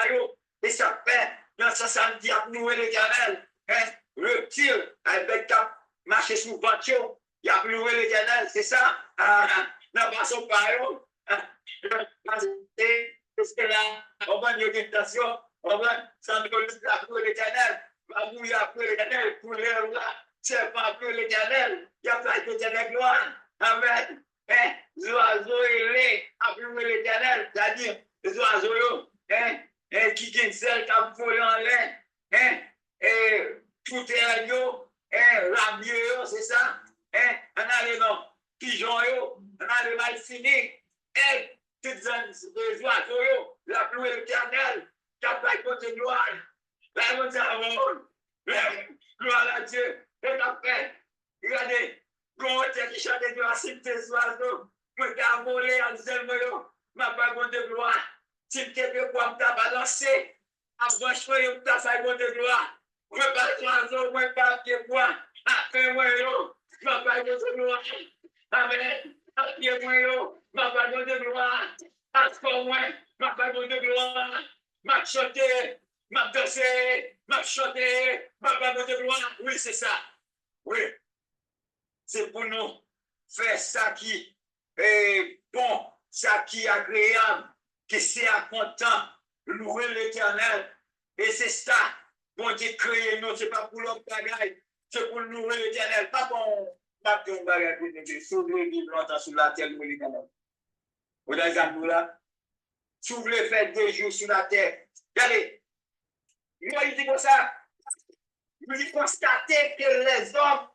et ça fait, dans ça, ça me dit à loué l'Éternel. Reptile, avec cap, marcher sous voiture, il a loué l'Éternel, c'est ça? Dans façon par parce que là, on va une orientation, on va s'en donner la loué l'Éternel. Va bouiller après l'Éternel, pour l'heure là, c'est pas après l'Éternel, il y a pas d'Éternel gloire. Amen. Les oiseaux ailés, après l'Éternel, c'est-à-dire les oiseaux, qui gagnent celle qui a volé en l'air, tout est agneau, rabieux, c'est ça, on a les noms, pigeons, on a les mal finis, toutes les oiseaux, la pluie éternelle, qui a pas de gloire, la gloire à Dieu, et après, regardez, comment qui chante de la cité des oiseaux, moi qui a volé en disant, ma pas de gloire, si tu veux quoi me balancer, après je t'as fait de gloire, moi pas de oiseau, moi pas de bois, après moi, ma pas de gloire, amen, après moi, ma pas de gloire, après moi, ma pas de gloire, ma chanter, ma danser, ma chanter, ma pas de gloire, oui c'est ça, oui. C'est pour nous faire ça qui est bon, ça qui est agréable, qui c'est content, louer l'Éternel. Et c'est ça, bon Dieu créé nous, c'est pas pour l'autre bagaille, c'est pour louer l'Éternel. Pas bon, pas de bagaille, s'ouvrir le livre longtemps sur la terre, louer l'Éternel. Vous avez les là? Si vous voulez faire 2 jours sur la terre, regardez, moi il dit comme ça, il constater que les hommes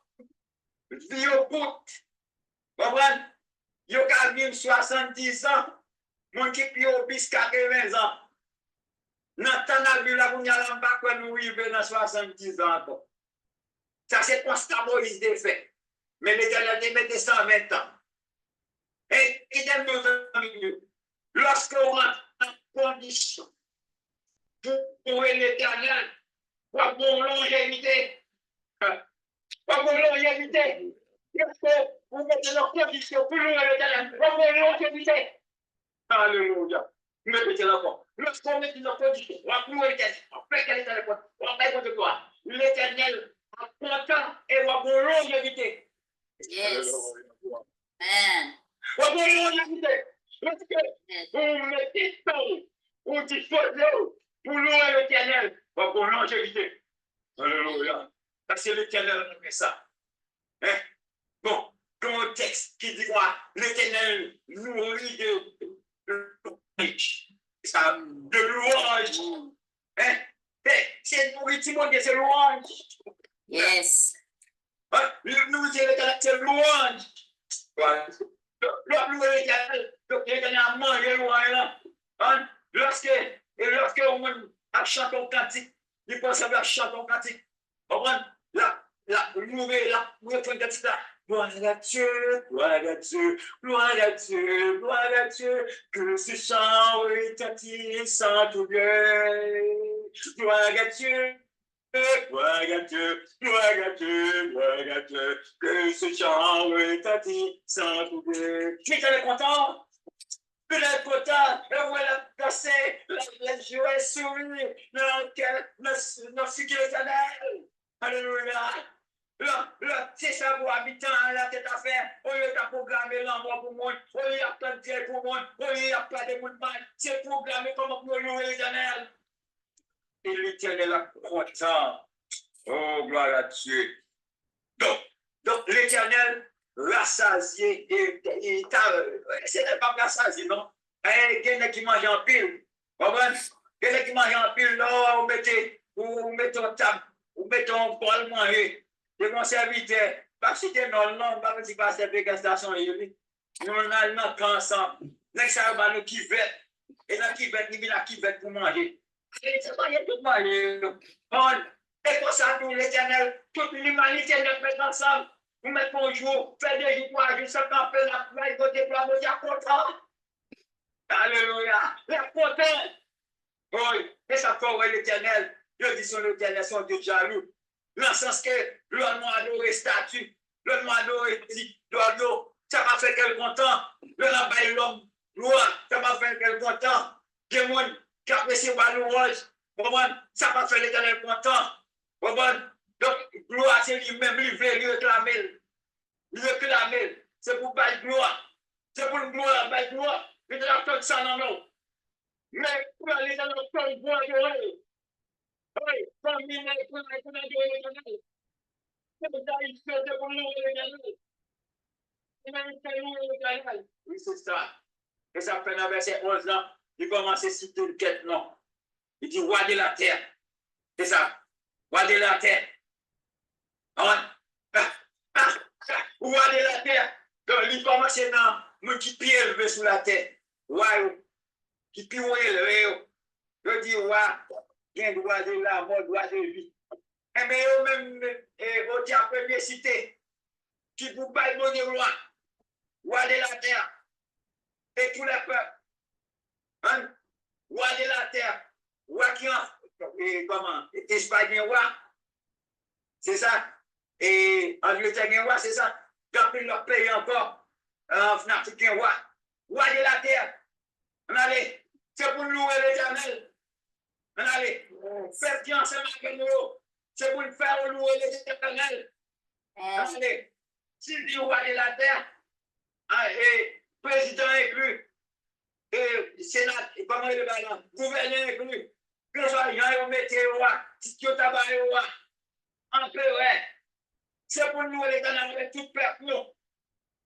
vivent au bout. Comprenez? Yo ka vivre 70 ans, mon qui pio bis 80 ans. Nan tan la vie la pou nyala mba kwa nou rive dans 70 ans encore. Ça c'est constat Moïse de fait. Mais l'Éternel te mette 120 ans. Et idem nous lorsque on rentre en condition pour l'Éternel, pour bon longévité, pour bon longévité, vous mettez leur condition pour l'Éternel, pour bon longévité. Alléluia. Mettez l'enfant. Lorsqu'on met une condition, on va louer l'Éternel, on fait qu'elle est à l'époque, on va faire de gloire. L'Éternel a content et on va bon longévité. Yes. Amen. On va bon longévité. Lorsque vous mettez tout, vous disposez pour louer l'Éternel, on va bon longévité. Alléluia. Parce que l'Éternel fait ça. Hein? Bon, dans le texte qui dit quoi? L'Éternel nourrit de louange. Hein? C'est nourriture, c'est louange. Yes. Le nourriture, c'est louange. L'Éternel a mangé louange. Lorsque on a chanté un cantique, il pense à chanter un cantique. La nouvelle, la cantique là. Gloire à Dieu, gloire à Dieu, gloire à Dieu, gloire à Dieu, que ce chant retentisse tout bien. Gloire à Dieu, gloire à Dieu, gloire à Dieu, gloire à Dieu, que ce chant retentisse tout bien. Tu es content? Tu es content? Et voilà, danser, la joie sourire, notre sécurité. Alléluia. Là, c'est ça pour habitant la tête à faire. On a programmé l'endroit pour moi. On a planté pour moi. On a pas de monde mal. C'est programmé comment pour louer l'Éternel. Et l'Éternel a content. Oh, gloire à Dieu. Donc l'Éternel rassasié et c'est pas rassasié, non? Il y en a qui mangent en pile. Il y en a qui mangent en pile. Là, vous mettez en table, vous mettez en poêle manger. De mon serviteur, parce que non, pas si pas cette dégustation, nous allons ensemble. Next time, nous qui veut, et là qui veut, il vient qui veut pour manger. Et c'est pas tout manger. Et pour ça, nous, l'Éternel, toute l'humanité, nous mettons ensemble. Nous mettons un jour, faire 2 jours, 3 jours, 5 ans, faire la prière, nous déploiement, il y a content. Alléluia. Il y a content. Oui, et ça fait l'Éternel. Je dis sur l'Éternel, son Dieu jaloux. Dans le sens que l'homme a adoré statue, l'homme a adoré l'homme, ça m'a fait quel content, l'homme a l'homme, ça m'a fait quel content, des gens qui apprécient la louange, Ça va faire l'Éternel content. Donc, gloire, c'est lui-même, lui veut réclamer. Réclamer. C'est pour pas gloire. C'est pour gloire, pas gloire. L'Éternel fait ça dans nous. Mais pour l'Éternel fait gloire, oui, comme il est pour l'Éternel. C'est pour nous, l'Éternel. Oui, c'est ça. Et ça fait dans verset 11 là, il commence à citer le quête, non. Il dit, roi de la terre. C'est ça. Roi de la terre. Roi de la terre. Donc, il commence dans, moi qui pied élevé sur la terre. Roi, qui pied élevé. Je dis, roi, il y a droit de la mort, droit de vie. Et bien, eux même, au diable premier cité, qui vous baille mon roi. Roi de la terre. Et tous les peuples. Hein? Roi de la terre. Roi qui en. Comment? Espagne, roi. C'est ça. Et Angleterre, roi, c'est ça. Dans leur pays encore. En Afrique, roi. Roi de la terre. On allait. C'est pour louer l'Éternel. On allait. Faites bien ensemble avec nous. C'est pour faire louer l'Éternel. On allez. S'il dit roi de la terre, et président inclus, et sénat, comment il va là, gouverneur inclus, que ce soit Jean Mété roi, Tito Tabaye roi, empereur, c'est pour nous l'Éternel avec tout peuple,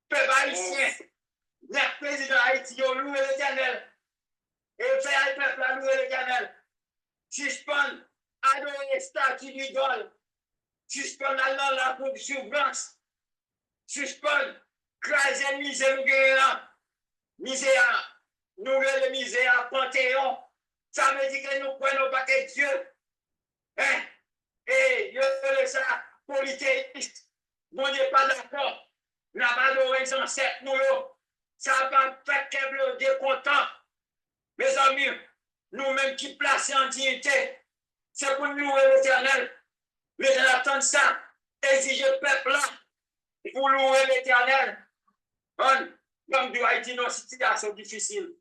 peuple haïtien, le président haïtien, louer l'Éternel, et faire le peuple à louer l'Éternel, suspendre, adorer statue d'idole, suspendre la cour de surveillance, suspendre, craser misère, misère, nouvelle misère, panthéon. Ça veut dire que nous prenons pas que Dieu. Hein? Et je ça, polythéiste. Bon, n'est pas d'accord. Nous n'avons pas adoré ancêtres, nous. Ça va faire qu'elle décontent. Mes amis, nous-mêmes qui plaçons en dignité, c'est pour nous l'Éternel. L'Éternel attend ça. Exiger le peuple là. Pour louer l'Éternel. Comme du Haïti, nos situations difficiles.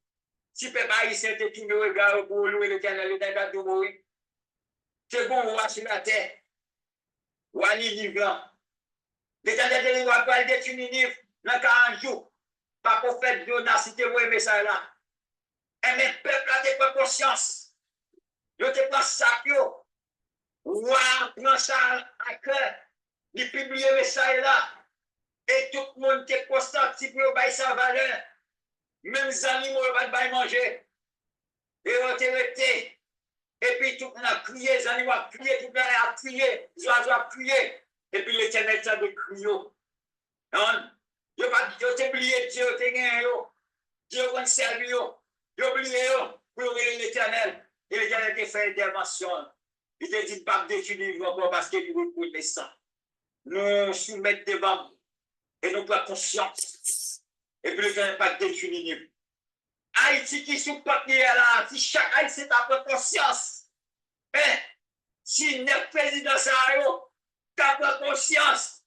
Si peuple haïtien te tourne le regard pour louer l'Éternel, l'Éternel de mourir. C'est bon, roi sur la terre. Roi Ninive. L'Éternel ne va pas le détruire Ninive dans 40 jours. Pas pour faire Jonas, si tu veux aimer ça là. Et mes peuples là, tu prends conscience. Yo te prends ça, yo. Roi, prends ça à cœur. Il publie le message là. Et tout le monde est consenti pour bailler sa valeur. Même les animaux ne vont pas manger. Et on est resté. Et puis tout le monde a crié, les animaux ont crié, tout le monde a crié, les oiseaux ont crié. Et puis l'Éternel a de crier. Ils ont oublié Dieu, Dieu va servir. Ils ont oublié pour l'Éternel. Et l'Éternel a fait intervention. Il te dit pas de définir encore parce qu'il veut pour les sangs. Nous soumettons devant et nous prenons conscience. Et puis le n'est pas défini. Haïti qui supporte là, si chaque Haïtien a pris conscience, si le président Sahara a pris conscience,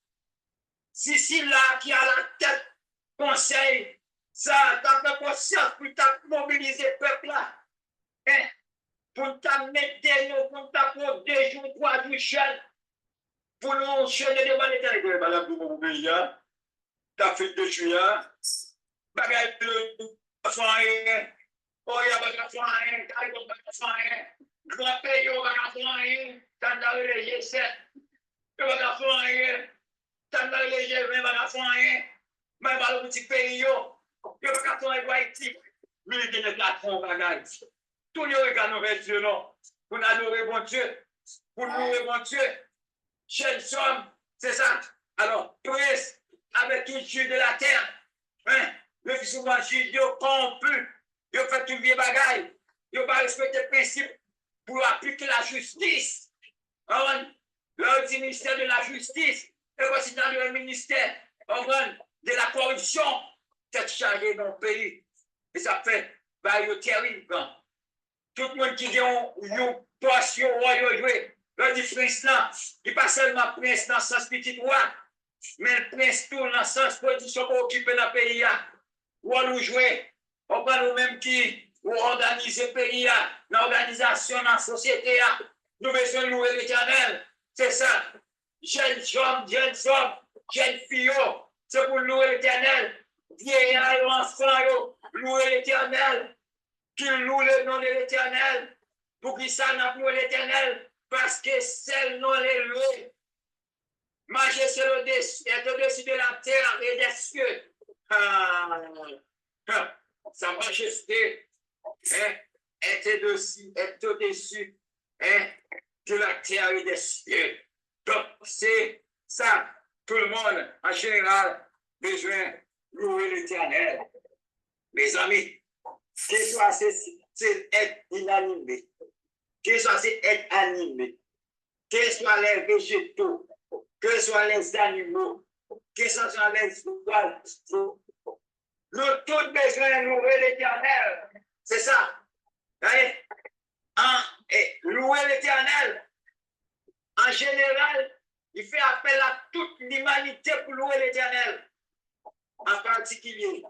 si là qui a la tête conseil, ça a pris conscience pour mobiliser le peuple là, pour mettre des noms, pour 2 jours, 3 jours, chaîne, pour nous chaîner devant l'Éternel. Madame Doumoubeya, t'as fait 2 juillet, bagay de soigner, oh, il y a bagay de soigner, t'as eu bagay de soigner, grand pays, il y a bagay de soigner, t'as dans le G7, il y a bagay de soigner, t'as dans le G20, il y a bagay de soigner, mais dans le petit pays, il y a bagay de soigner, Haïti, mais il y a des plateformes bagay. Tous les regards nous Dieu, non, pour adorer bon Dieu, pour louer bon Dieu, chaque somme, c'est ça. Alors, prince, avec tout Dieu de la terre, le fils de Dieu, il corrompu, il fait tout vieux bagaille, il va respecter le principe pour appliquer la justice. Le ministère de la justice, et aussi dans le ministère de la corruption, c'est chargé dans le pays. Et ça fait, terrible. Tout le monde qui dit, on poste, le dit prince là, il n'est pas seulement prince dans le sens petit roi, mais le prince tout dans le sens position pour occuper le pays. Ou nous jouer, on prend nous-mêmes qui pour organiser le pays, l'organisation dans la société. Nous besoin de louer l'Éternel. C'est ça. Jeunes hommes, jeunes filles, c'est pour louer l'Éternel. Vieillards, enfants, louer l'Éternel. Qu'ils louent le nom de l'Éternel. Pour qu'ils s'en louer l'Éternel. Parce que c'est le nom de loué. Marcher sur le dessus, être au-dessus de la terre et des cieux. Sa majesté est au-dessus de la terre et des cieux. Donc, c'est ça. Tout le monde, en général, besoin de louer l'Éternel. Mes amis, que soit c'est être inanimé, que soit c'est être animé, que soit les végétaux, que soit les animaux, que ce soit les oiseaux, nous tous besoin de louer l'Éternel. C'est ça. Louer l'Éternel, en général, il fait appel à toute l'humanité pour louer l'Éternel. En particulier,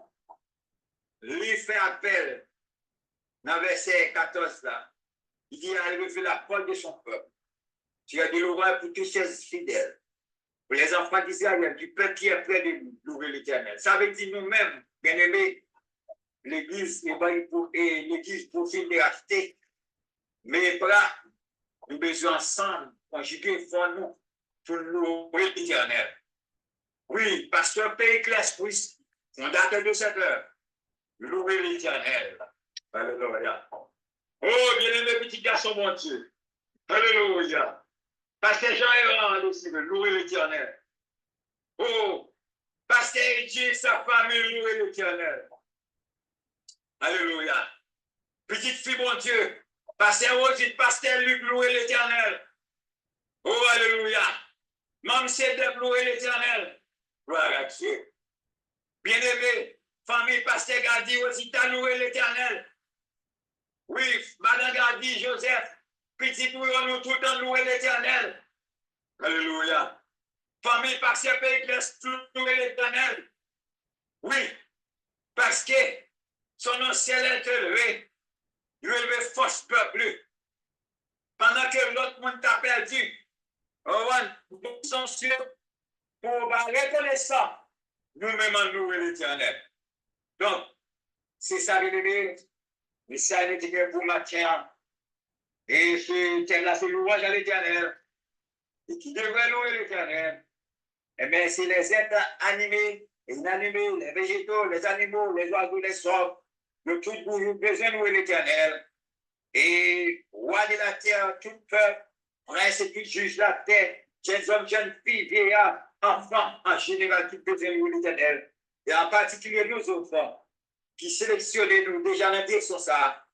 lui fait appel, dans verset 14 là, il dit à lever la parole de son peuple. Tu as de l'ouvrage pour tous ses fidèles. Pour les enfants d'Israël, du peuple qui est prêt de louer l'Éternel. Ça veut dire nous-mêmes, bien-aimés, l'Église et l'Église profite de racheter. Mais là, nous besoin ensemble, conjuguer pour nous, pour louer l'Éternel. Oui, pasteur Périclès, fondateur de cette heure, louer l'Éternel. Alléluia. Oh, bien-aimé petit garçon, mon Dieu. Alléluia. Pasteur Jean-Hérand aussi, louer l'Éternel. Oh, pasteur Dieu, sa famille, louer l'Éternel. Alléluia. Petite fille, mon Dieu. Pasteur Rosine, pasteur Luc, louer l'Éternel. Oh, alléluia. Maman Cédep, louer l'Éternel. Gloire à Dieu. Bien-aimé, famille, pasteur Gadi, aussi, t'as loué l'Éternel. Oui, madame Gadi, Joseph, petit pour nous tout le temps louer l'Éternel. Alléluia. Famille, pasteur Périclès, louer l'Éternel. Oui, parce que son nom ciel est élevé. Il est élevé force peuple. Pendant que l'autre monde t'a perdu, nous sommes sûrs pour reconnaître ça. Nous-mêmes, nous l'Éternel. Donc, c'est ça, mais ça, l'Éternel pour matin. Et c'est louange à l'Éternel. Et qui devrait louer l'Éternel. Eh bien, c'est les êtres animés, les inanimés, les végétaux, les animaux, les oiseaux, les sorts. Nous tous nous besoin de louer l'Éternel. Et roi de la terre, tout peuple, prince et tout juge la terre, jeunes hommes, jeunes filles, vieillards, enfants, en général, tout besoin de louer l'Éternel. Et en particulier nous autres, qui sélectionnent nous déjà dans la direction ça,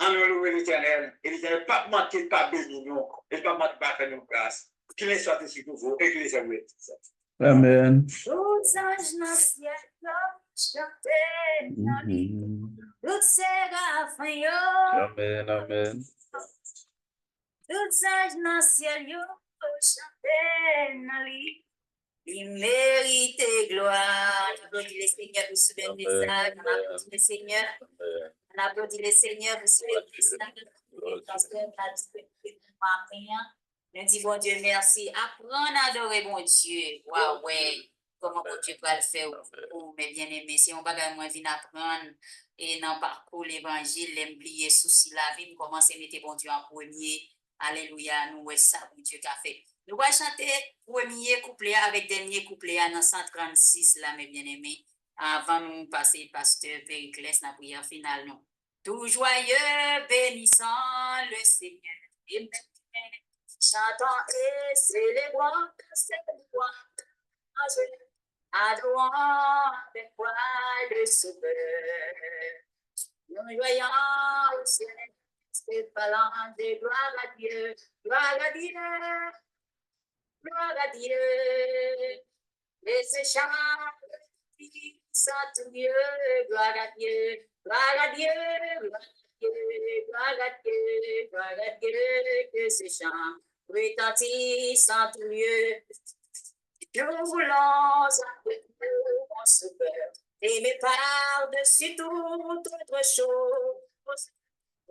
en nous louer l'Éternel. Et l'Éternel pas manquer, pas bénir nous, et pas manquer, pas faire nos grâces. Qu'il soit ainsi pour vous, et qu'il les aime. Amen. Tous anges dans le ciel chanter, tous séraphins yo, Amen, amen. tous anges dans le ciel yo chanter dans lui. Il mérite gloire. On applaudit les seigneurs pour ce bel message. On applaudit les seigneurs. On applaudit les seigneurs pour ce bel message. Parce que la disponibilité du matin. On dit bon Dieu merci. Apprendre à adorer bon Dieu. Waouh, ouais. Comment bon Dieu peut le faire pour mes bien-aimés. Si on bagage moins vient apprendre et dans le parcours l'évangile, l'oublier souci la vie, commencer à mettre bon Dieu en premier. Alléluia. Nous, ouais, ça, bon Dieu qu'a fait. Nous allons chanter premier couplet avec dernier couplet dans 136, là, mes bien-aimés, avant nous passer pasteur Périclès dans la prière finale. Non. Tout joyeux, bénissant le Seigneur. Et chantons et célébrons cette gloire. Adorons avec foi le Sauveur. Nous voyons au ciel, c'est parlant de gloire à Dieu, gloire à Dieu. Gloire à Dieu, et ce chant sans Dieu, gloire à Dieu, gloire à Dieu, gloire à Dieu, gloire à Dieu, gloire à Dieu, que ce chant retentisse en tout lieu. Nous voulons avec nous, mon Sauveur, aimer par-dessus toute autre chose,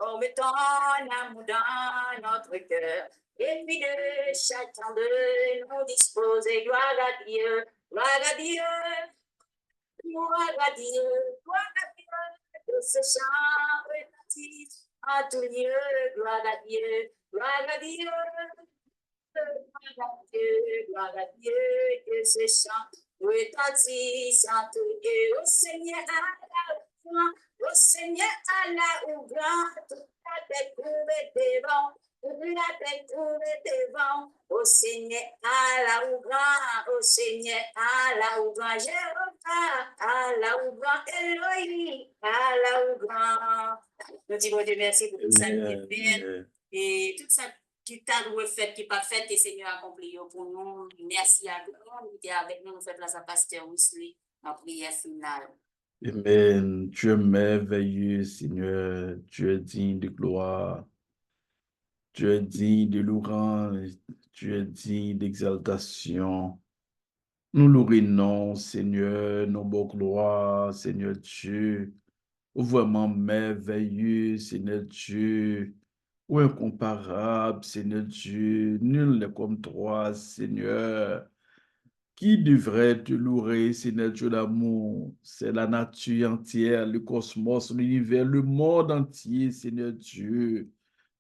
Oh, mets ton amour dans notre cœur. Et puis de chacun de nous disposer. Gloire à Dieu, gloire à Dieu, gloire à Dieu, gloire à Dieu. Que ce chant retentisse à tout lieu. Gloire à Dieu, gloire à Dieu. Gloire à Dieu, gloire à Dieu, que ce chant retentisse à tout lieu. Au Seigneur, à la foi, au Seigneur, à la ouvrant, toute la tête couverte devant, toute la tête couverte devant. Au Seigneur, à la ouvrant, au Seigneur, à la ouvrant, Jéhovah, à la ouvrant, Elohim, à la ouvrant. Nous disons Dieu merci pour tout ça qui est fait et tout ça qui t'a fait, qui pas fait, et Seigneur accompli pour nous. Merci à nous, qui est avec nous, nous fait place à Pasteur Wesley en prière finale. Amen. Dieu merveilleux, Seigneur. Dieu est digne de gloire. Dieu est digne de louange. Dieu est digne d'exaltation. Nous louons, Seigneur, nos beaux gloires, Seigneur Dieu. Vraiment merveilleux, Seigneur Dieu. Ou incomparable, Seigneur Dieu. Nul n'est comme toi, Seigneur. Qui devrait te louer, Seigneur Dieu d'amour? C'est la nature entière, le cosmos, l'univers, le monde entier, Seigneur Dieu.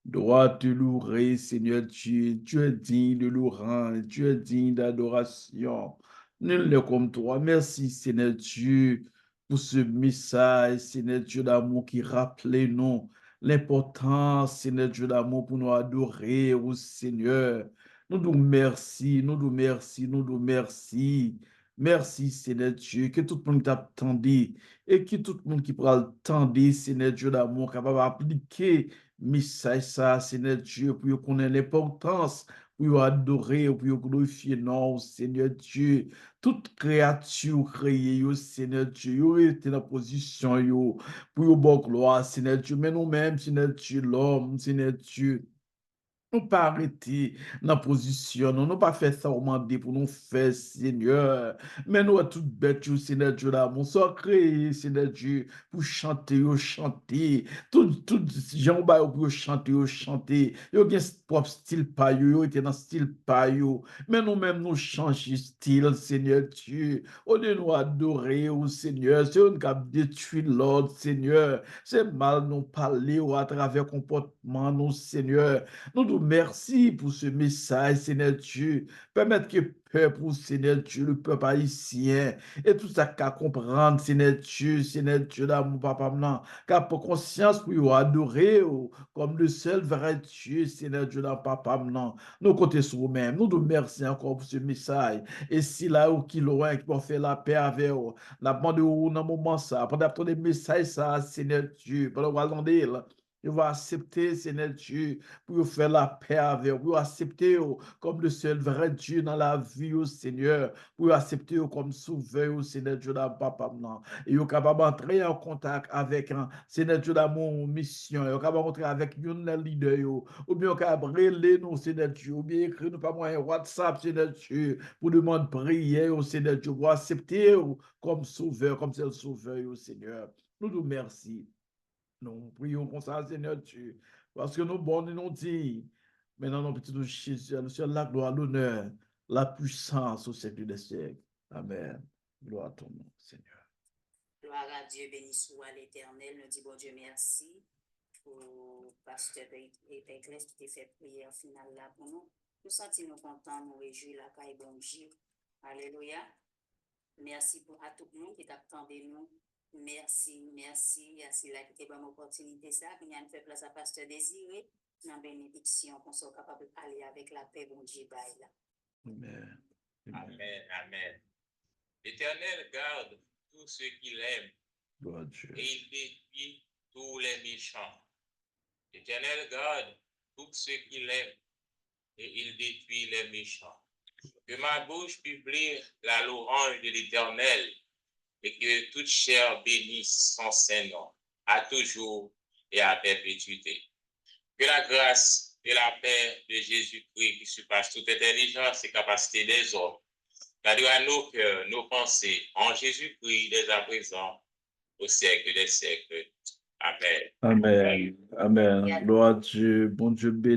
Doit te louer, Seigneur Dieu. Tu es digne de louange, tu es digne d'adoration. Nul n'est comme toi. Merci, Seigneur Dieu, pour ce message, Seigneur Dieu d'amour, qui rappelait nous l'importance, Seigneur Dieu d'amour, pour nous adorer, au Seigneur. Nous nous merci, nous nous merci, nous nous merci. Merci, Seigneur Dieu, que tout le monde t'attendait et que tout le monde qui prend le temps, Seigneur Dieu d'amour, capable d'appliquer message ça, Seigneur Dieu, pour qu'on ait l'importance, pour adorer, pour glorifier, non, Seigneur Dieu. Toute créature créée, yo, Seigneur Dieu, yo, était dans la position, yo, pour yo, bon gloire, Seigneur Dieu, mais nous-mêmes, Seigneur Dieu, l'homme, Seigneur Dieu. Nous pas arrêter dans la position, nous pas fait ça au mandé pour nous faire, Seigneur. Mais nous, tout bête, Seigneur Dieu, là, mon sort créé, Seigneur Dieu, pour chanter, chanter. Tout, gens, pour chanter, chanter. Yo, gen propre style pa yo était dans style pa yo. Mais nous-mêmes, nous changeons style, Seigneur Dieu. Au lieu de nous adorer, au Seigneur, c'est un cap détruit l'ordre, Seigneur. C'est mal nous parler à travers comportement, nous, Seigneur. Nous nous merci pour ce message, Seigneur Dieu. Permettre que le peuple, Seigneur Dieu, le peuple haïtien, et tout ça qu'à comprendre, Seigneur Dieu, d'amour, papa, maintenant, qu'à pour conscience pour adorer comme le seul vrai Dieu, Seigneur Dieu, dans papa, maintenant. Nous comptons sur vous-même. Nous nous merci encore pour ce message. Et si là, ou qui loin, qui peut faire la paix avec vous, la bande de vous dans le moment ça, pendant que les messages, ça, Seigneur Dieu, pendant que vous attendez, là. Il va accepter, Seigneur Dieu, pour faire la paix avec vous, pour accepter comme le seul vrai Dieu dans la vie, Seigneur, pour accepter comme sauveur, Seigneur Dieu, dans papa. Et vous capable d'entrer en contact avec un Seigneur Dieu dans mon mission, vous capable d'entrer avec un leader, ou bien vous capable de relayer nous, Seigneur Dieu, ou bien écrire nous pas moyen WhatsApp, Seigneur Dieu, pour demander prière, Seigneur Dieu, pour accepter comme sauveur, comme seul sauveur, Seigneur. Nous nous remercions. Nous prions comme ça, Seigneur Dieu, parce que nous bons et nous dit, maintenant nous petits Jésus, le ciel, la gloire, l'honneur, la puissance au siècle des siècles. Amen. Gloire à ton nom, Seigneur. Gloire à Dieu, béni soit l'Éternel. Nous disons bon Dieu merci pour Pasteur Péclès qui t'a fait prière finale là pour nous. Nous sentons contents, nous réjouis la caille bon Dieu. Alléluia. Merci à tout le monde qui t'attendait nous. Merci, c'est là qui t'a bonne opportunité ça. Nous avons fait place à Pasteur Désiré. Dans la bénédiction, qu'on soit capable d'aller avec la paix, bon Dieu, là. Amen. Amen. Amen. L'Éternel garde tous ceux qu'il aime Gloire à Dieu. et il détruit tous les méchants. L'Éternel garde tous ceux qu'il aime et il détruit les méchants. Que ma bouche publie la louange de l'Éternel et que toute chair bénisse son saint nom, à toujours et à perpétuité. Que la grâce et la paix de Jésus-Christ qui surpasse toute intelligence et capacité des hommes, garde nos cœurs, nos pensées en Jésus-Christ dès à présent, au siècle des siècles. Amen. Amen. Amen. Gloire à Dieu. Bon Dieu bénisse.